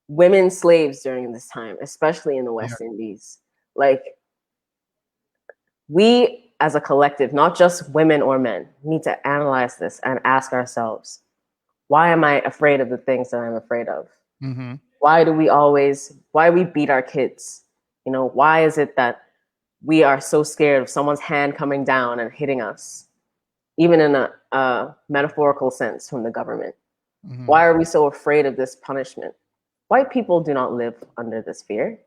women slaves during this time, especially in the West Indies. Like, we as a collective, not just women or men, need to analyze this and ask ourselves, why am I afraid of the things that I'm afraid of? Why we beat our kids? You know, why is it that we are so scared of someone's hand coming down and hitting us, even in a metaphorical sense from the government? Why are we so afraid of this punishment? White people do not live under this fear.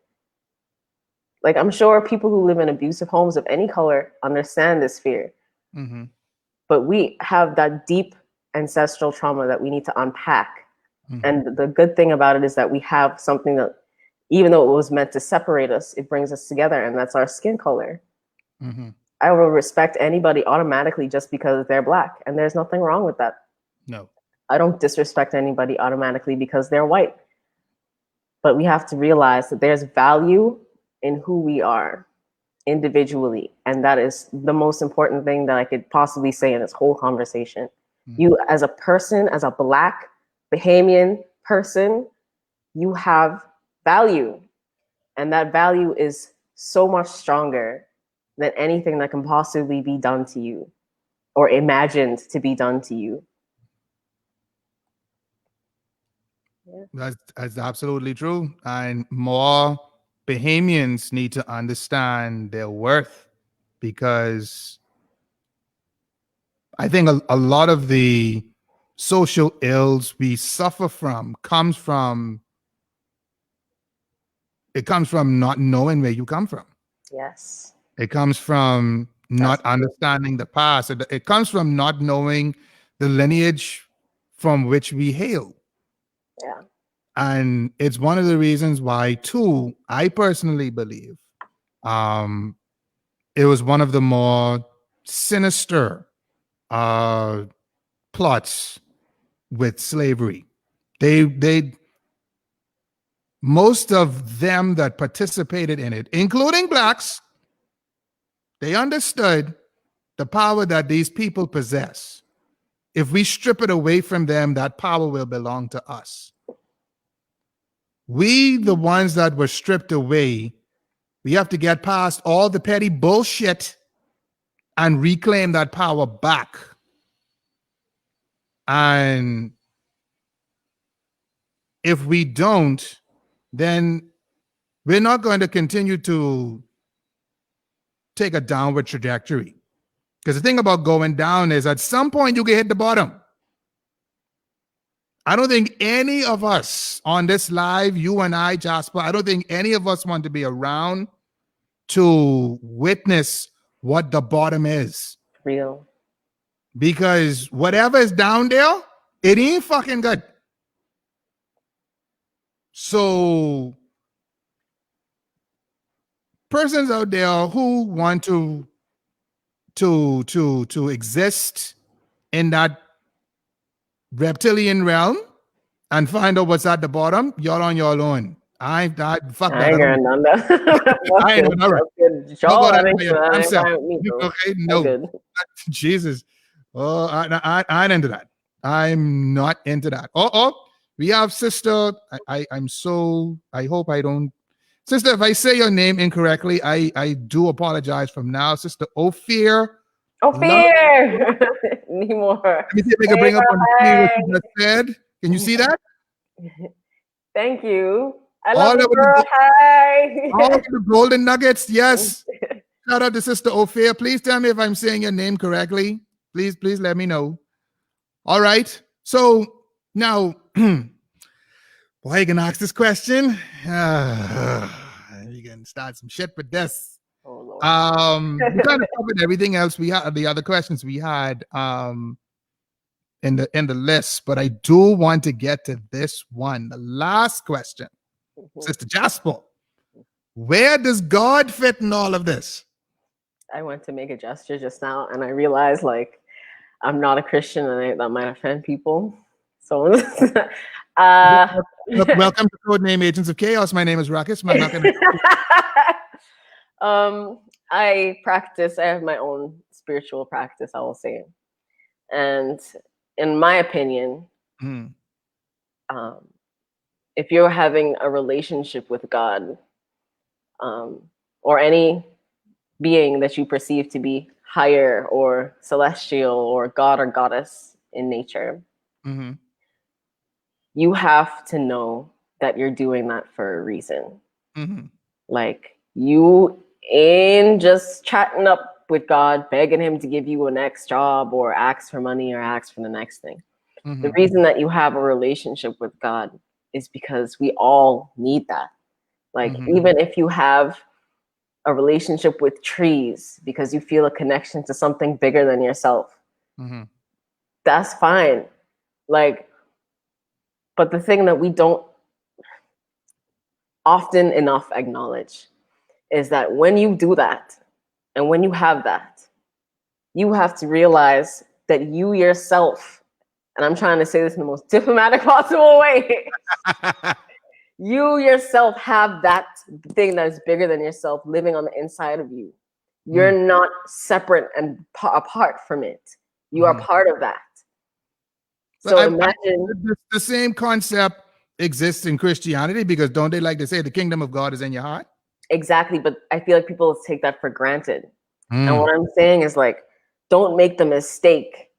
Like, I'm sure people who live in abusive homes of any color understand this fear. But we have that deep ancestral trauma that we need to unpack. And the good thing about it is that we have something that, even though it was meant to separate us, it brings us together, and that's our skin color. I will respect anybody automatically just because they're Black, and there's nothing wrong with that. No. I don't disrespect anybody automatically because they're white. But we have to realize that there's value in who we are individually, and that is the most important thing that I could possibly say in this whole conversation. You, as a person, as a Black Bahamian person, you have value, and that value is so much stronger than anything that can possibly be done to you or imagined to be done to you. That's absolutely true. And more Bahamians need to understand their worth, because I think a lot of the social ills we suffer from comes from not knowing where you come from. Yes. It comes from not understanding the past. It comes from not knowing the lineage from which we hail. Yeah. And it's one of the reasons why, too, I personally believe it was one of the more sinister plots with slavery. They most of them that participated in it, including blacks, they understood the power that these people possess. If we strip it away from them, that power will belong to us. We, the ones that were stripped away, we have to get past all the petty bullshit and reclaim that power back. And if we don't, then we're not going to continue to take a downward trajectory. Because the thing about going down is at some point you can hit the bottom. I don't think any of us on this live, you and I, Jasper, I don't think any of us want to be around to witness what the bottom is. Real. Because whatever is down there, it ain't fucking good. So persons out there who want to exist in that reptilian realm and find out what's at the bottom, y'all on your own. I fuck that. I ain't none that. I ain't all right. Okay, no. Jesus. Oh, I ain't into that. I'm not into that. We have sister. I'm so. I hope I don't. Sister, if I say your name incorrectly, I do apologize from now. Sister Ophir. Ophir. Anymore. Let me see if I can bring up on the screen what you just said. Can you see that? Thank you. I love you, girl. Hi. All the golden nuggets. Yes. Shout out to Sister Ophir. Please tell me if I'm saying your name correctly. Please let me know. All right. So now, boy, you can ask this question. You can start some shit with this. Oh, Lord. We kind of covered everything else we had, the other questions we had in the list, but I do want to get to this one, the last question. Sister Jasper, where does God fit in all of this? I went to make a gesture just now, and I realized, like, I'm not a Christian, and that might offend people. So, welcome to Codename Agents of Chaos. My name is Ruckus. I practice. I have my own spiritual practice, I will say, and in my opinion, if you're having a relationship with God, or any being that you perceive to be higher or celestial or God or goddess in nature, you have to know that you're doing that for a reason. Like, you ain't just chatting up with God, begging him to give you a next job or ask for money or ask for the next thing. The reason that you have a relationship with God is because we all need that. Like, even if you have a relationship with trees because you feel a connection to something bigger than yourself, that's fine. Like, but the thing that we don't often enough acknowledge is that when you do that and when you have that, you have to realize that you yourself, and I'm trying to say this in the most diplomatic possible way, you yourself have that thing that is bigger than yourself living on the inside of you. You're not separate and apart from it. You are part of that. So imagine the same concept exists in Christianity, because don't they like to say the kingdom of God is in your heart? Exactly, but I feel like people take that for granted. And what I'm saying is, like, don't make the mistake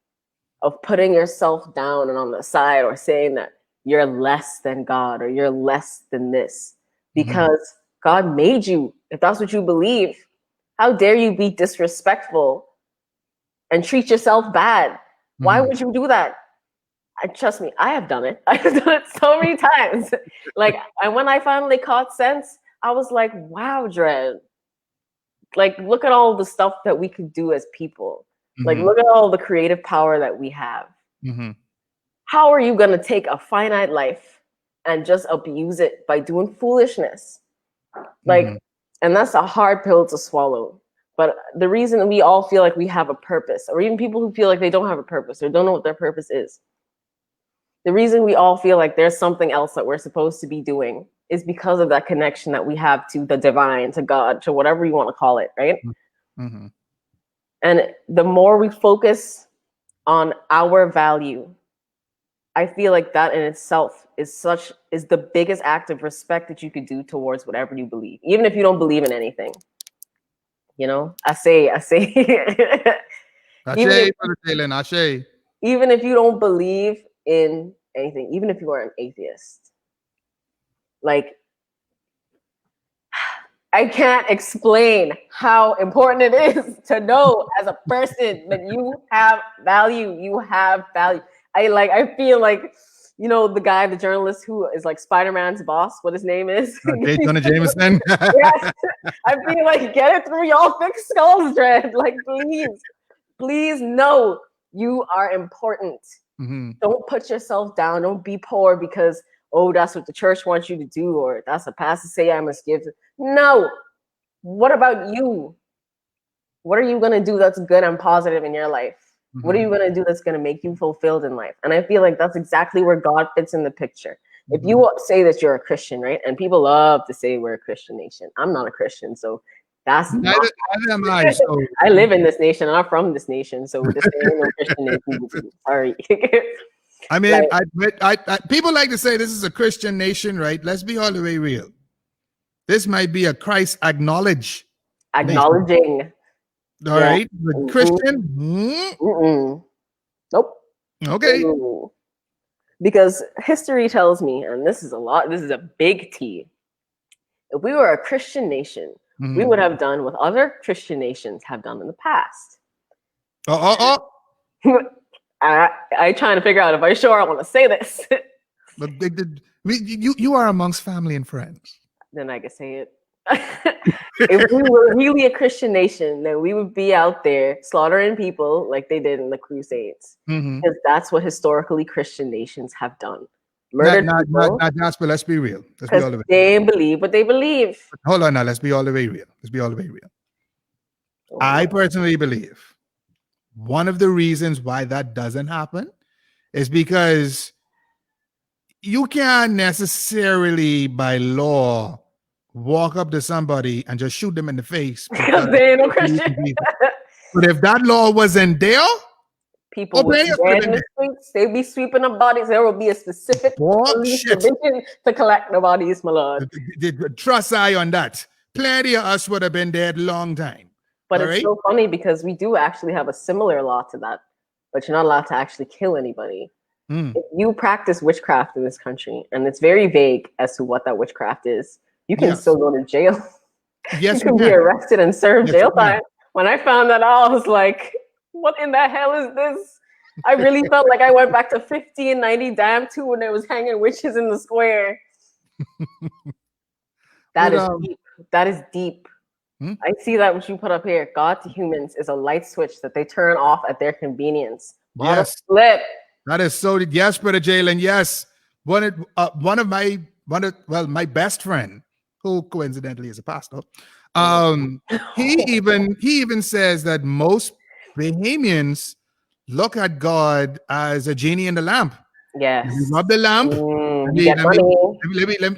of putting yourself down and on the side or saying that you're less than God or you're less than this because God made you. If that's what you believe, how dare you be disrespectful and treat yourself bad? Why would you do that? Trust me, I have done it. I've done it so many times. Like, and when I finally caught sense, I was like, wow, Dread. Like, look at all the stuff that we could do as people. Like, look at all the creative power that we have. How are you going to take a finite life and just abuse it by doing foolishness? Like, and that's a hard pill to swallow. But the reason we all feel like we have a purpose, or even people who feel like they don't have a purpose or don't know what their purpose is, the reason we all feel like there's something else that we're supposed to be doing is because of that connection that we have to the divine, to God, to whatever you want to call it, right? And the more we focus on our value, I feel like that in itself is the biggest act of respect that you could do towards whatever you believe, even if you don't believe in anything. You know, I say, even if you don't believe in anything, even if you are an atheist, like, I can't explain how important it is to know as a person that you have value. You have value. I feel like, you know, the guy, the journalist who is like Spider-Man's boss, what his name is. Jonah Jameson. Yes. I feel like, get it through y'all thick skulls, Dread. Like, please know you are important. Don't put yourself down. Don't be poor because, oh, that's what the church wants you to do, or that's a pastor say I must give. No. What about you? What are you going to do that's good and positive in your life? What are you going to do that's going to make you fulfilled in life? And I feel like that's exactly where God fits in the picture. If you say that you're a Christian, right? And people love to say we're a Christian nation. I'm not a Christian, so that's neither am I. So. I live in this nation and I'm from this nation, so this ain't no Christian nation. Sorry. I mean, like, people like to say this is a Christian nation, right? Let's be all the way real. This might be a Christ acknowledging. All right, but Christian? Nope. Okay. Because history tells me, and this is a big T. If we were a Christian nation, we would have done what other Christian nations have done in the past. I trying to figure out if I want to say this. But you are amongst family and friends. Then I could say it. If we were really a Christian nation, then we would be out there slaughtering people like they did in the Crusades. Because that's what historically Christian nations have done. Murdered people. Not Jasper, let's be real. Because they believe what they believe. Hold on now, let's be all the way real. I personally believe one of the reasons why that doesn't happen is because you can't necessarily by law walk up to somebody and just shoot them in the face because they ain't no Christian. But if that law wasn't there, people would be dead in the streets. They'd be sweeping up bodies. There will be a specific police division to collect the bodies, my lord. Trust I on that. Plenty of us would have been dead long time. But it's so funny because we do actually have a similar law to that, but you're not allowed to actually kill anybody. If you practice witchcraft in this country, and it's very vague as to what that witchcraft is, you can still go to jail. Yes, you can be arrested and serve jail time. When I found that out, I was like, what in the hell is this? I really felt like I went back to 1590 damn too when they was hanging witches in the square. That is deep. That is deep. I see that what you put up here. God to humans is a light switch that they turn off at their convenience. Yes. Flip. That is so. Yes, Brother Jalen. Yes. One of my best friend, who coincidentally is a pastor, he even says that most Bahamians look at God as a genie in the lamp. Yes. You rub the lamp.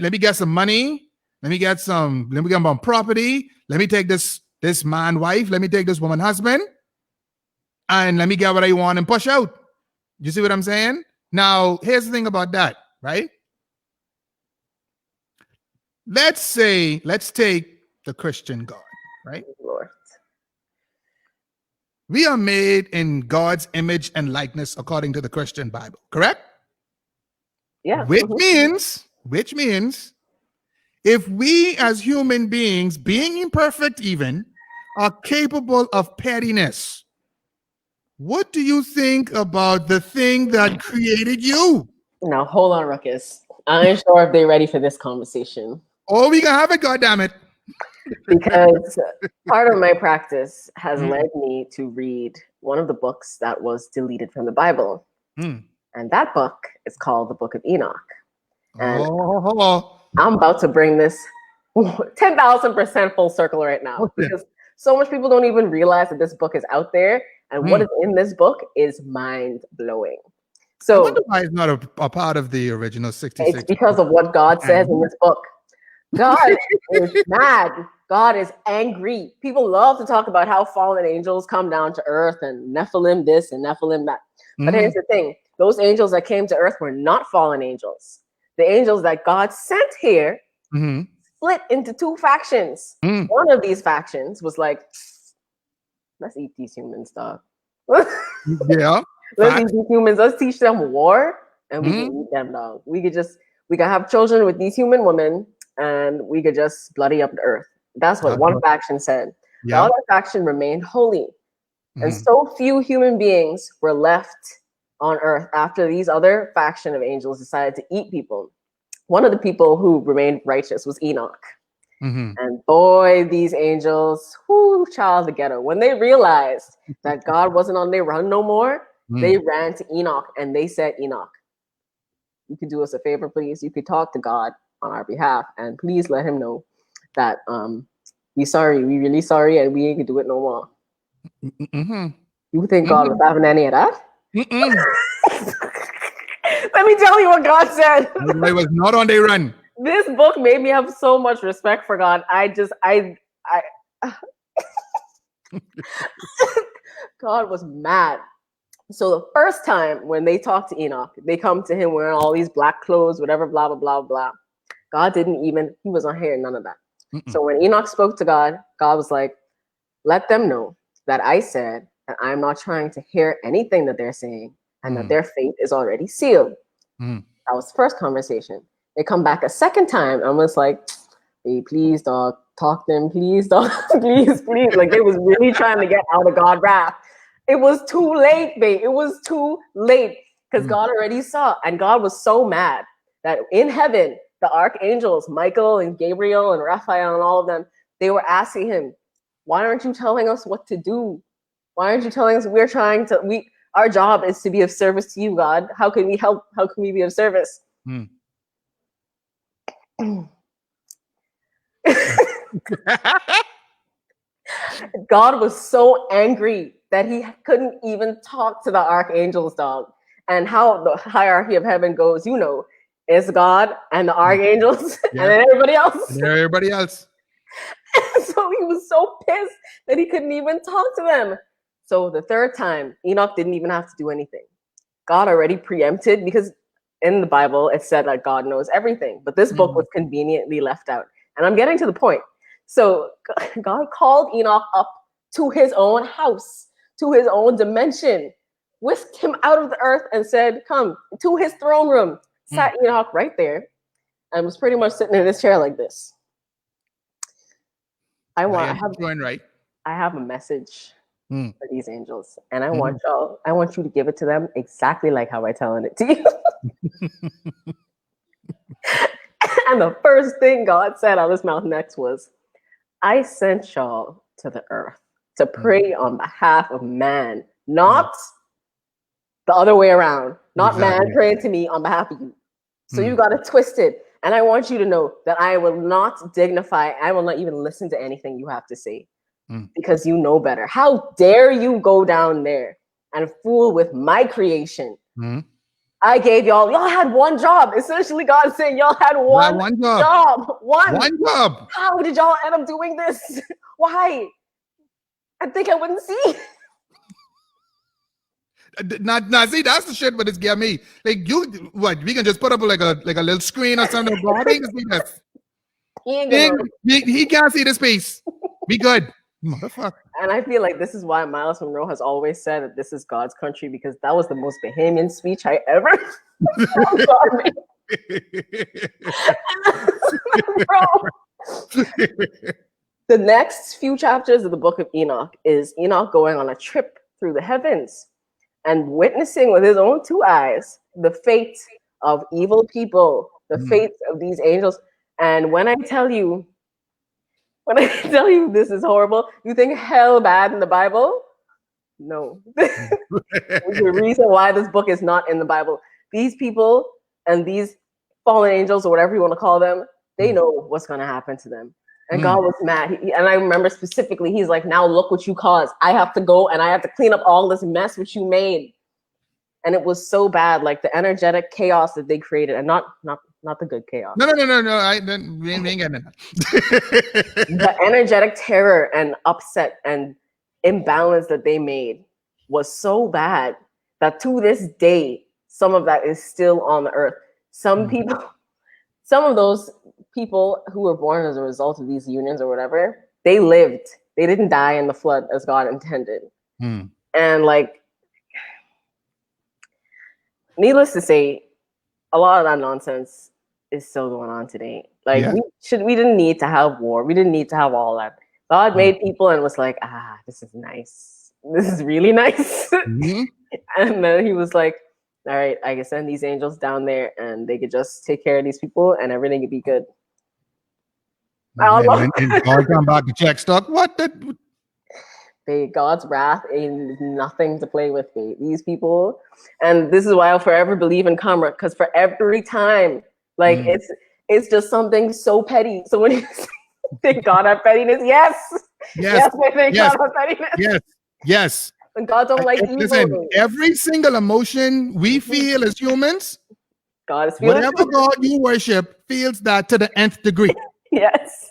Let me get some money. Let me get some property. Let me take this man wife. Let me take this woman husband. And let me get what I want and push out. You see what I'm saying? Now, here's the thing about that, right? Let's take the Christian God, right? Lord. We are made in God's image and likeness according to the Christian Bible, correct? Yeah. Which means if we as human beings, being imperfect even, are capable of pettiness, what do you think about the thing that created you? Now, hold on, Ruckus. I ain't sure if they're ready for this conversation. Oh, we can have it, goddammit. Because part of my practice has led me to read one of the books that was deleted from the Bible. And that book is called the Book of Enoch. And I'm about to bring this 10,000% full circle right now. Because so much people don't even realize that this book is out there. And what is in this book is mind-blowing. So I wonder why it's not a part of the original 66. It's because of what God says in this book. God is mad. God is angry. People love to talk about how fallen angels come down to earth and Nephilim this and Nephilim that. But here's the thing. Those angels that came to earth were not fallen angels. The angels that God sent here split into two factions. One of these factions was like, let's eat these humans, dog. Yeah. Let's eat these humans. Let's teach them war, and we can eat them, dog. We can have children with these human women, and we could just bloody up the earth. That's what one faction said. The other faction remained holy. And so few human beings were left on earth after these other faction of angels decided to eat people. One of the people who remained righteous was Enoch. And boy, these angels, child the ghetto. When they realized that God wasn't on their run no more, they ran to Enoch and they said, Enoch, you could do us a favor, please. You could talk to God on our behalf and please let him know that we really sorry, and we ain't gonna do it no more. You think God was having any of that? Let me tell you what God said. I was not on their run. This book made me have so much respect for God. God was mad. So the first time when they talk to Enoch, they come to him wearing all these black clothes, whatever, blah, blah, blah, blah. God he wasn't hearing none of that. So when Enoch spoke to God, God was like, let them know that I said that I'm not trying to hear anything that they're saying and that their fate is already sealed. That was the first conversation. They come back a second time and was like, hey, please, dog, talk to them, please, dog, please, please. Like they was really trying to get out of God's wrath. It was too late, babe. It was too late because God already saw. And God was so mad that in heaven, the archangels, Michael and Gabriel and Raphael and all of them, they were asking him, why aren't you telling us what to do? Why aren't you telling us our job is to be of service to you, God. How can we help? How can we be of service? God was so angry that he couldn't even talk to the archangels, dog. And how the hierarchy of heaven goes, is God and the archangels and then everybody else. And everybody else. So he was so pissed that he couldn't even talk to them. So the third time, Enoch didn't even have to do anything. God already preempted, because in the Bible, it said that God knows everything. But this book was conveniently left out. And I'm getting to the point. So God called Enoch up to his own house, to his own dimension, whisked him out of the earth and said, come to his throne room. Sat Enoch right there and was pretty much sitting in this chair like this. I have a message for these angels, and I want you to give it to them exactly like how I telling it to you. And the first thing God said out of his mouth next was, I sent y'all to the earth to pray on behalf of man, not the other way around, not man praying to me on behalf of you. So you got it twisted. And I want you to know that I will not I will not even listen to anything you have to say because you know better. How dare you go down there and fool with my creation? I gave y'all had one job. Essentially, God saying y'all had one job. One job. How did y'all end up doing this? Why? I think I wouldn't see. See, that's the shit, but it's get me. Like we can just put up like a little screen or something. God, he can see this. He can't see the space. Be good. Motherfucker. And I feel like this is why Miles Monroe has always said that this is God's country, because that was the most Bahamian speech I ever Bro. The next few chapters of the book of Enoch is Enoch going on a trip through the heavens and witnessing with his own two eyes the fate of evil people, the fate of these angels. And when I tell you this is horrible, you think hell bad in the Bible? No. There's a reason why this book is not in the Bible. These people and these fallen angels, or whatever you want to call them, they know what's going to happen to them. And God was mad. And I remember specifically, he's like, now look what you caused. I have to go and I have to clean up all this mess which you made. And it was so bad, like the energetic chaos that they created, and not the good chaos. No. We ain't getting it. The energetic terror and upset and imbalance that they made was so bad that to this day, some of that is still on the earth. Some of those people who were born as a result of these unions or whatever, they lived. They didn't die in the flood as God intended. And like, needless to say, a lot of that nonsense is still going on today. Like we didn't need to have war. We didn't need to have all that. God made people and was like, this is nice. This is really nice. And then he was like, all right, I can send these angels down there and they could just take care of these people and everything could be good. And God come back to check stuff. What the? God's wrath ain't nothing to play with, me. These people. And this is why I'll forever believe in karma, because for every time, like it's just something so petty. So when you think God have pettiness, yes, I think God have pettiness. Yes. And God don't like evil. Listen, every single emotion we feel as humans, God is feeling whatever God you worship feels that to the nth degree. Yes.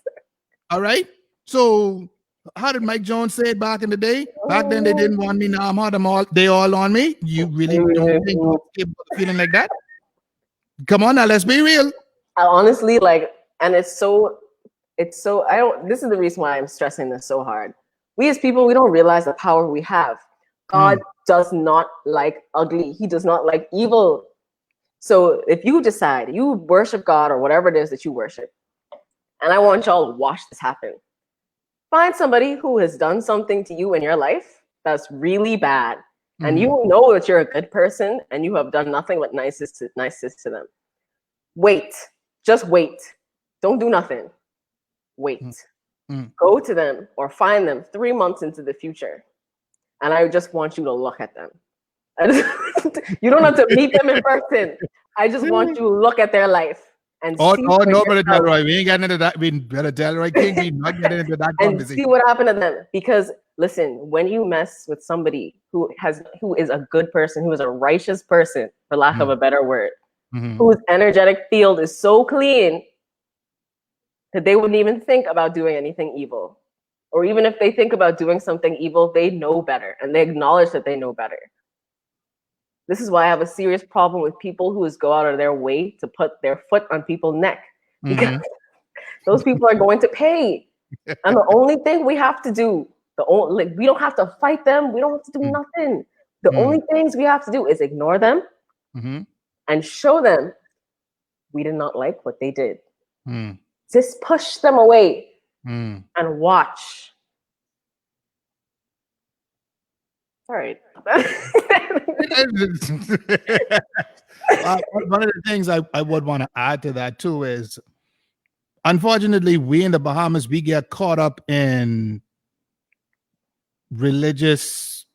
All right. So how did Mike Jones say it back in the day? Back then they didn't want me. Now I'm hot. They all on me. You really don't think God's capable of feeling like that? Come on now, let's be real. I honestly like, and it's so I don't. This is the reason why I'm stressing this so hard. We as people, we don't realize the power we have. God does not like ugly. He does not like evil. So if you decide you worship God or whatever it is that you worship, and I want y'all to watch this happen, find somebody who has done something to you in your life that's really bad, and you know that you're a good person and you have done nothing but nicest to them. Wait. Just wait. Don't do nothing. Wait. Go to them or find them 3 months into the future. And I just want you to look at them. You don't have to meet them in person. I just want you to look at their life and see. No, Brother Delroy, we ain't getting into that. We better Delroy King, we not getting into that and conversation. See what happened to them. Because listen, when you mess with somebody who is a good person, who is a righteous person, for lack of a better word, whose energetic field is so clean that they wouldn't even think about doing anything evil. Or even if they think about doing something evil, they know better and they acknowledge that they know better. This is why I have a serious problem with people who go out of their way to put their foot on people's neck. Because those people are going to pay. And the only thing we have to do, we don't have to fight them. We don't have to do nothing. The only things we have to do is ignore them and show them we did not like what they did. Just push them away and watch. All right. One of the things I would want to add to that too is, unfortunately, we in the Bahamas, we get caught up in religious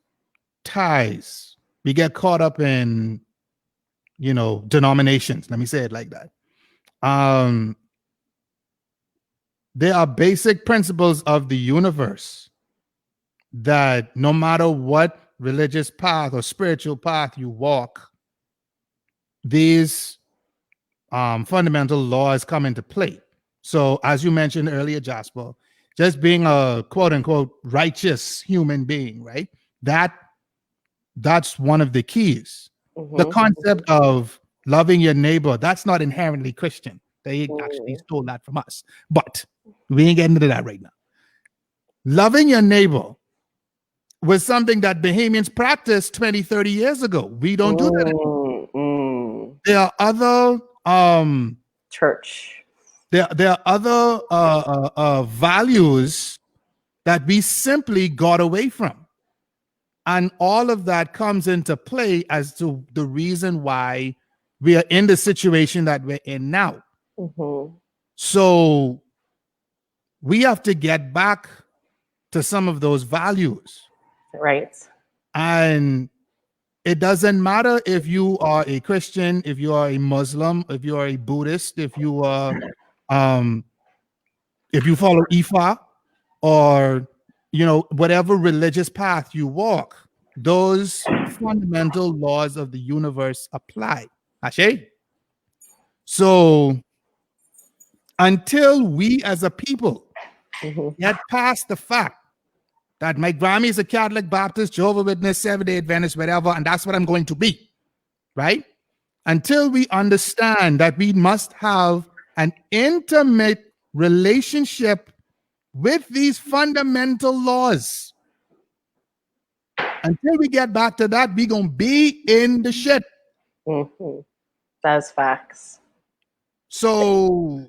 ties. We get caught up in, denominations. Let me say it like that. There are basic principles of the universe that no matter what religious path or spiritual path you walk, these fundamental laws come into play. So as you mentioned earlier, Jasper, just being a quote unquote righteous human being, right? That's one of the keys. The concept of loving your neighbor, that's not inherently Christian. They actually stole that from us, but we ain't getting into that right now. Loving your neighbor was something that Bahamians practiced 20, 30 years ago. We don't do that anymore. There are other Church. There are other values that we simply got away from. And all of that comes into play as to the reason why we are in the situation that we're in now. Mm-hmm. So we have to get back to some of those values. Right. And it doesn't matter if you are a Christian, if you are a Muslim, if you are a Buddhist, if you are if you follow Ifa, or whatever religious path you walk, those fundamental laws of the universe apply. Ashe? So until we as a people get past the fact that my Grammy is a Catholic, Baptist, Jehovah's Witness, Seventh-day Adventist, whatever, and that's what I'm going to be, right? Until we understand that we must have an intimate relationship with these fundamental laws. Until we get back to that, we're going to be in the shit. Mm-hmm. That's facts. So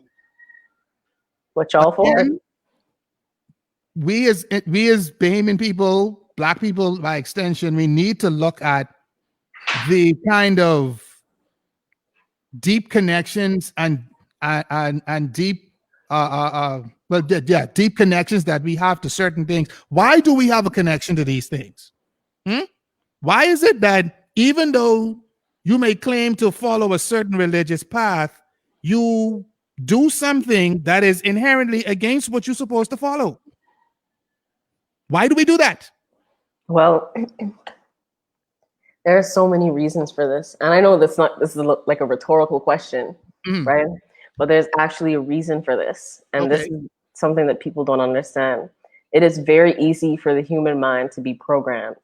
what y'all for? We as Bahamian people, Black people by extension, we need to look at the kind of deep connections and deep deep connections that we have to certain things. Why do we have a connection to these things? Why is it that even though you may claim to follow a certain religious path, you do something that is inherently against what you're supposed to follow? Why do we do that? Well, there are so many reasons for this. And I know this is like a rhetorical question, right? But there's actually a reason for this. And this is something that people don't understand. It is very easy for the human mind to be programmed.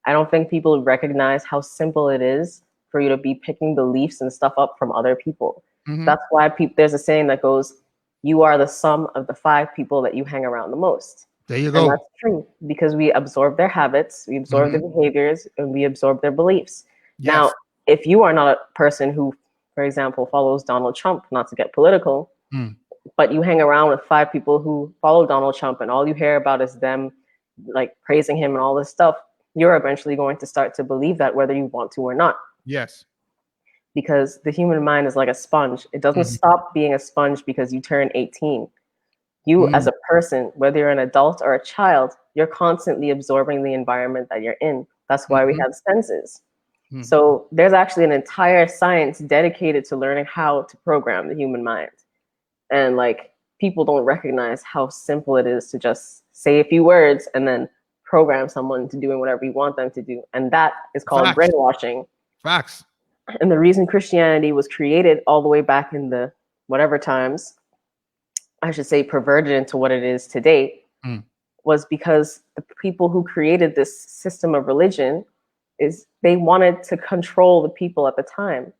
I don't think people recognize how simple it is for you to be picking beliefs and stuff up from other people. That's why there's a saying that goes, you are the sum of the 5 people that you hang around the most. There you go. And that's true, because we absorb their habits, we absorb their behaviors, and we absorb their beliefs. Yes. Now, if you are not a person who, for example, follows Donald Trump, not to get political, but you hang around with 5 people who follow Donald Trump and all you hear about is them like praising him and all this stuff, you're eventually going to start to believe that whether you want to or not. Yes. Because the human mind is like a sponge. It doesn't stop being a sponge because you turn 18. You as a person, whether you're an adult or a child, you're constantly absorbing the environment that you're in. That's why we have senses. So there's actually an entire science dedicated to learning how to program the human mind. And like people don't recognize how simple it is to just say a few words and then program someone to doing whatever you want them to do. And that is called brainwashing. Facts. And the reason Christianity was created all the way back in the whatever times, I should say perverted into what it is today, was because the people who created this system of religion they wanted to control the people at the time.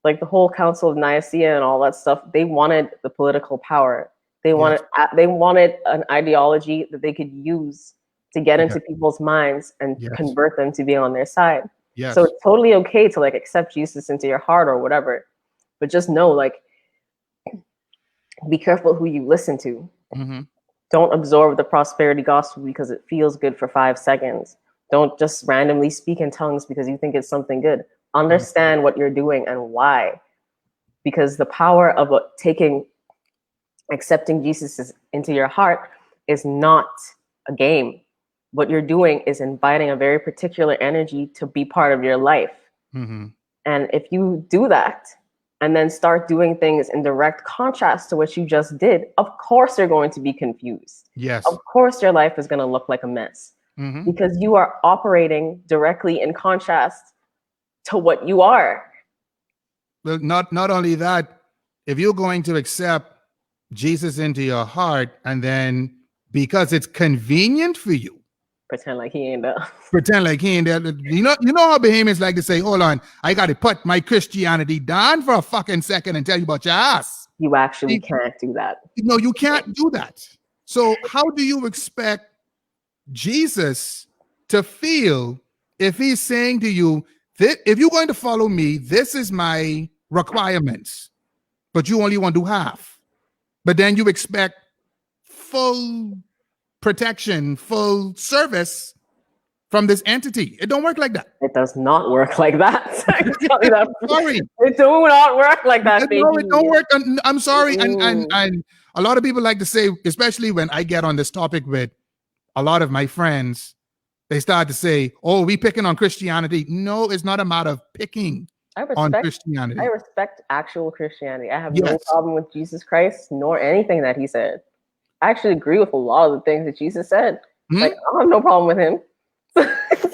Like the whole Council of Nicaea and all that stuff, they wanted the political power. They wanted an ideology that they could use to get into people's minds and convert them to be on their side. So it's totally okay to like accept Jesus into your heart or whatever, but just know, like, be careful who you listen to. Don't absorb the prosperity gospel because it feels good for 5 seconds. Don't just randomly speak in tongues because you think it's something good. Understand what you're doing and why. Because the power of accepting Jesus into your heart is not a game. What you're doing is inviting a very particular energy to be part of your life. And if you do that, and then start doing things in direct contrast to what you just did, of course you're going to be confused. Of course your life is going to look like a mess because you are operating directly in contrast to what you are. Well, not only that, if you're going to accept Jesus into your heart and then because it's convenient for you, pretend like he ain't there. Pretend like he ain't there. You know how Bahamians like to say, hold on, I got to put my Christianity down for a fucking second and tell you about your ass. You actually can't do that. No, you can't do that. So how do you expect Jesus to feel if he's saying to you, if you're going to follow me, this is my requirements. but you only want to do half. But then you expect full protection, full service from this entity. It don't work like that. It does not work like that. I can tell you that. Sorry. It do not work like that, baby. No, it don't work. I'm sorry. And a lot of people like to say, especially when I get on this topic with a lot of my friends, they start to say, oh, we picking on Christianity. No, it's not a matter of picking on Christianity. I respect actual Christianity. I have no problem with Jesus Christ nor anything that he said. I actually agree with a lot of the things that Jesus said. Like, I don't have no problem with him.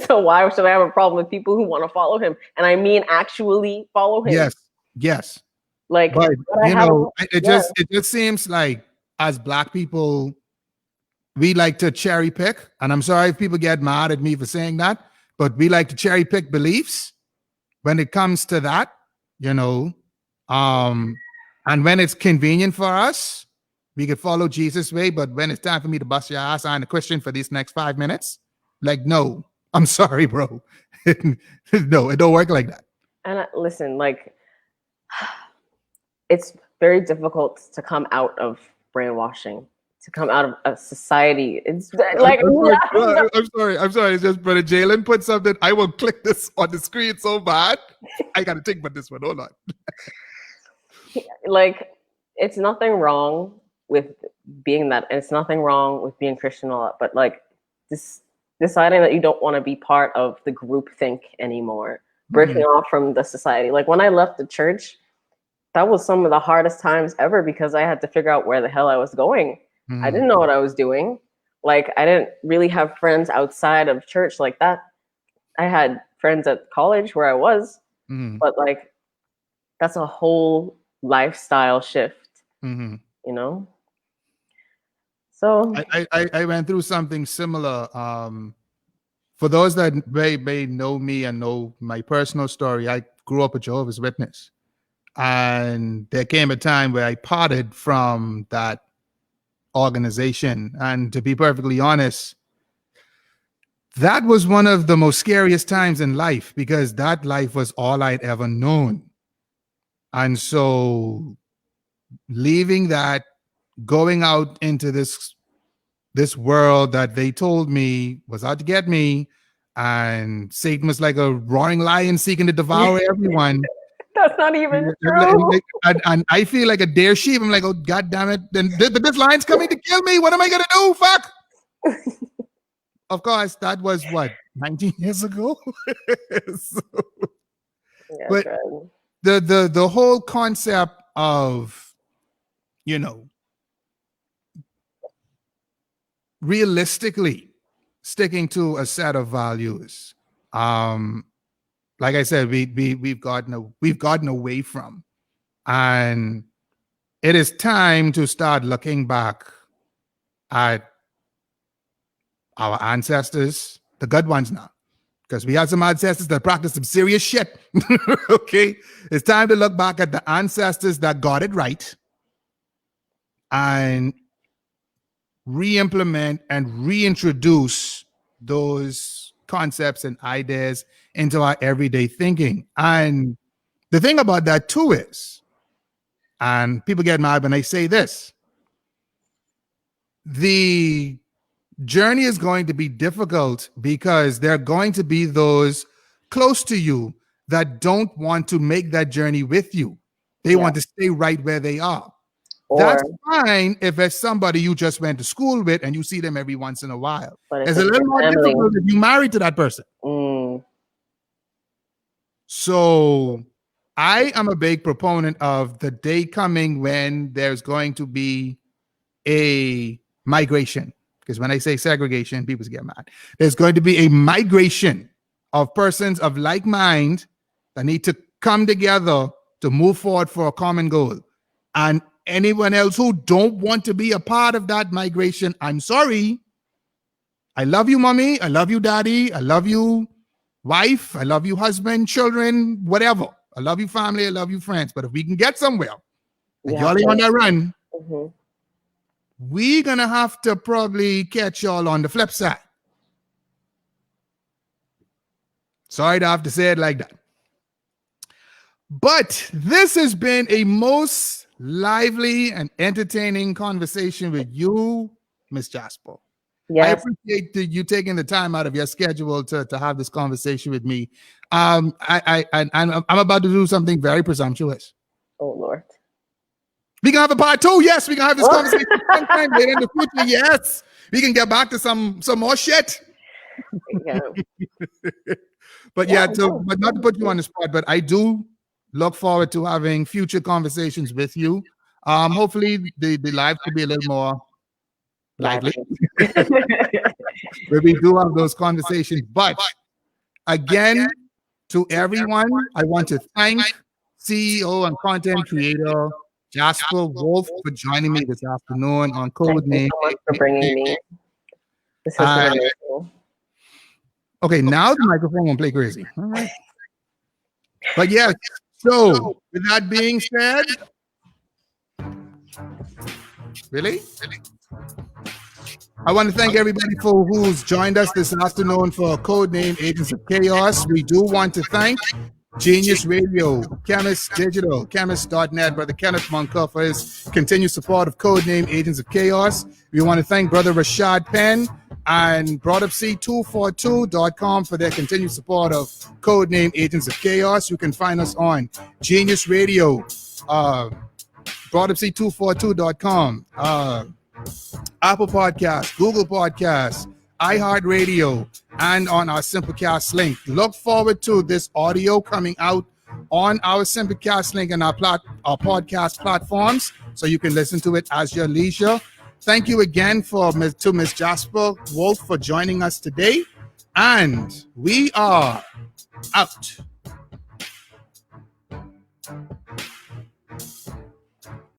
So why should I have a problem with people who want to follow him? And I mean actually follow him. Yes. Like, but you know, it just seems like as Black people, we like to cherry pick. And I'm sorry if people get mad at me for saying that, but we like to cherry pick beliefs when it comes to that, you know. And when it's convenient for us, we could follow Jesus' way. But when it's time for me to bust your ass, I'm a Christian for these next 5 minutes. Like, no, I'm sorry, bro. No, it don't work like that. And listen, like, it's very difficult to come out of brainwashing, to come out of a society. It's like, I'm sorry. It's just Brother Jalen put something. I will click this on the screen so bad. I got to think about this one. Hold on. Like, it's nothing wrong with being that. It's nothing wrong with being Christian a lot, but like deciding that you don't want to be part of the group think anymore, breaking off from the society. Like when I left the church, that was some of the hardest times ever because I had to figure out where the hell I was going. I didn't know what I was doing. Like I didn't really have friends outside of church like that. I had friends at college where I was, but like that's a whole lifestyle shift, you know? So I went through something similar. For those that may know me and know my personal story, I grew up a Jehovah's Witness. And there came a time where I parted from that organization. And to be perfectly honest, that was one of the most scariest times in life because that life was all I'd ever known. And so leaving that, going out into this world that they told me was out to get me, and Satan was like a roaring lion seeking to devour everyone. That's not even true. And I feel like a deer sheep. I'm like, oh, God damn it. But this lion's coming to kill me. What am I going to do? Fuck. Of course, that was what, 19 years ago? But the whole concept of, you know, realistically sticking to a set of values, like I said, we've gotten away from, and it is time to start looking back at our ancestors, the good ones now, because we have some ancestors that practice some serious shit. Okay, it's time to look back at the ancestors that got it right and re-implement and reintroduce those concepts and ideas into our everyday thinking. And the thing about that too is, and people get mad when I say this, the journey is going to be difficult because there are going to be those close to you that don't want to make that journey with you. They want to stay right where they are. That's fine if it's somebody you just went to school with and you see them every once in a while. But it's a little more difficult if you're married to that person. So I am a big proponent of the day coming when there's going to be a migration. Because when I say segregation, people get mad. There's going to be a migration of persons of like mind that need to come together to move forward for a common goal. And anyone else who don't want to be a part of that migration, I'm sorry. I love you, mommy. I love you, daddy. I love you, wife. I love you, husband, children, whatever. I love you, family. I love you, friends. But if we can get somewhere, and y'all ain't on that run, we're going to have to probably catch y'all on the flip side. Sorry to have to say it like that. But this has been a most lively and entertaining conversation with you, Miss Jasper. Yes. I appreciate you taking the time out of your schedule to have this conversation with me. I'm about to do something very presumptuous. Oh Lord. We can have a part 2. Yes, we can have this conversation sometime later in the future. Yes, we can get back to some more shit. Yeah. But but not to put you on the spot, but I do look forward to having future conversations with you. Hopefully the live could be a little more lively. Where we do have those conversations. But again, to everyone, I want to thank CEO and content creator Jasper Wolf for joining me this afternoon on Codename. Thank you so much for bringing me. This has been amazing. Okay, now the microphone won't play crazy. All right. But yes, so with that being said, really? I want to thank everybody for who's joined us this afternoon for Codename Agents of Chaos. We do want to thank Genius Radio, Chemist Digital, Chemist.net, Brother Kenneth Monka for his continued support of Codename Agents of Chaos. We want to thank Brother Rashad Penn and BroadUpC242.com for their continued support of Codename Agents of Chaos. You can find us on Genius Radio, BroadUpC242.com, Apple Podcasts, Google Podcasts, iHeartRadio, and on our Simplecast link. Look forward to this audio coming out on our Simplecast link and our podcast platforms, so you can listen to it as your leisure. Thank you again to Miss Jasper Wolf for joining us today, and we are out.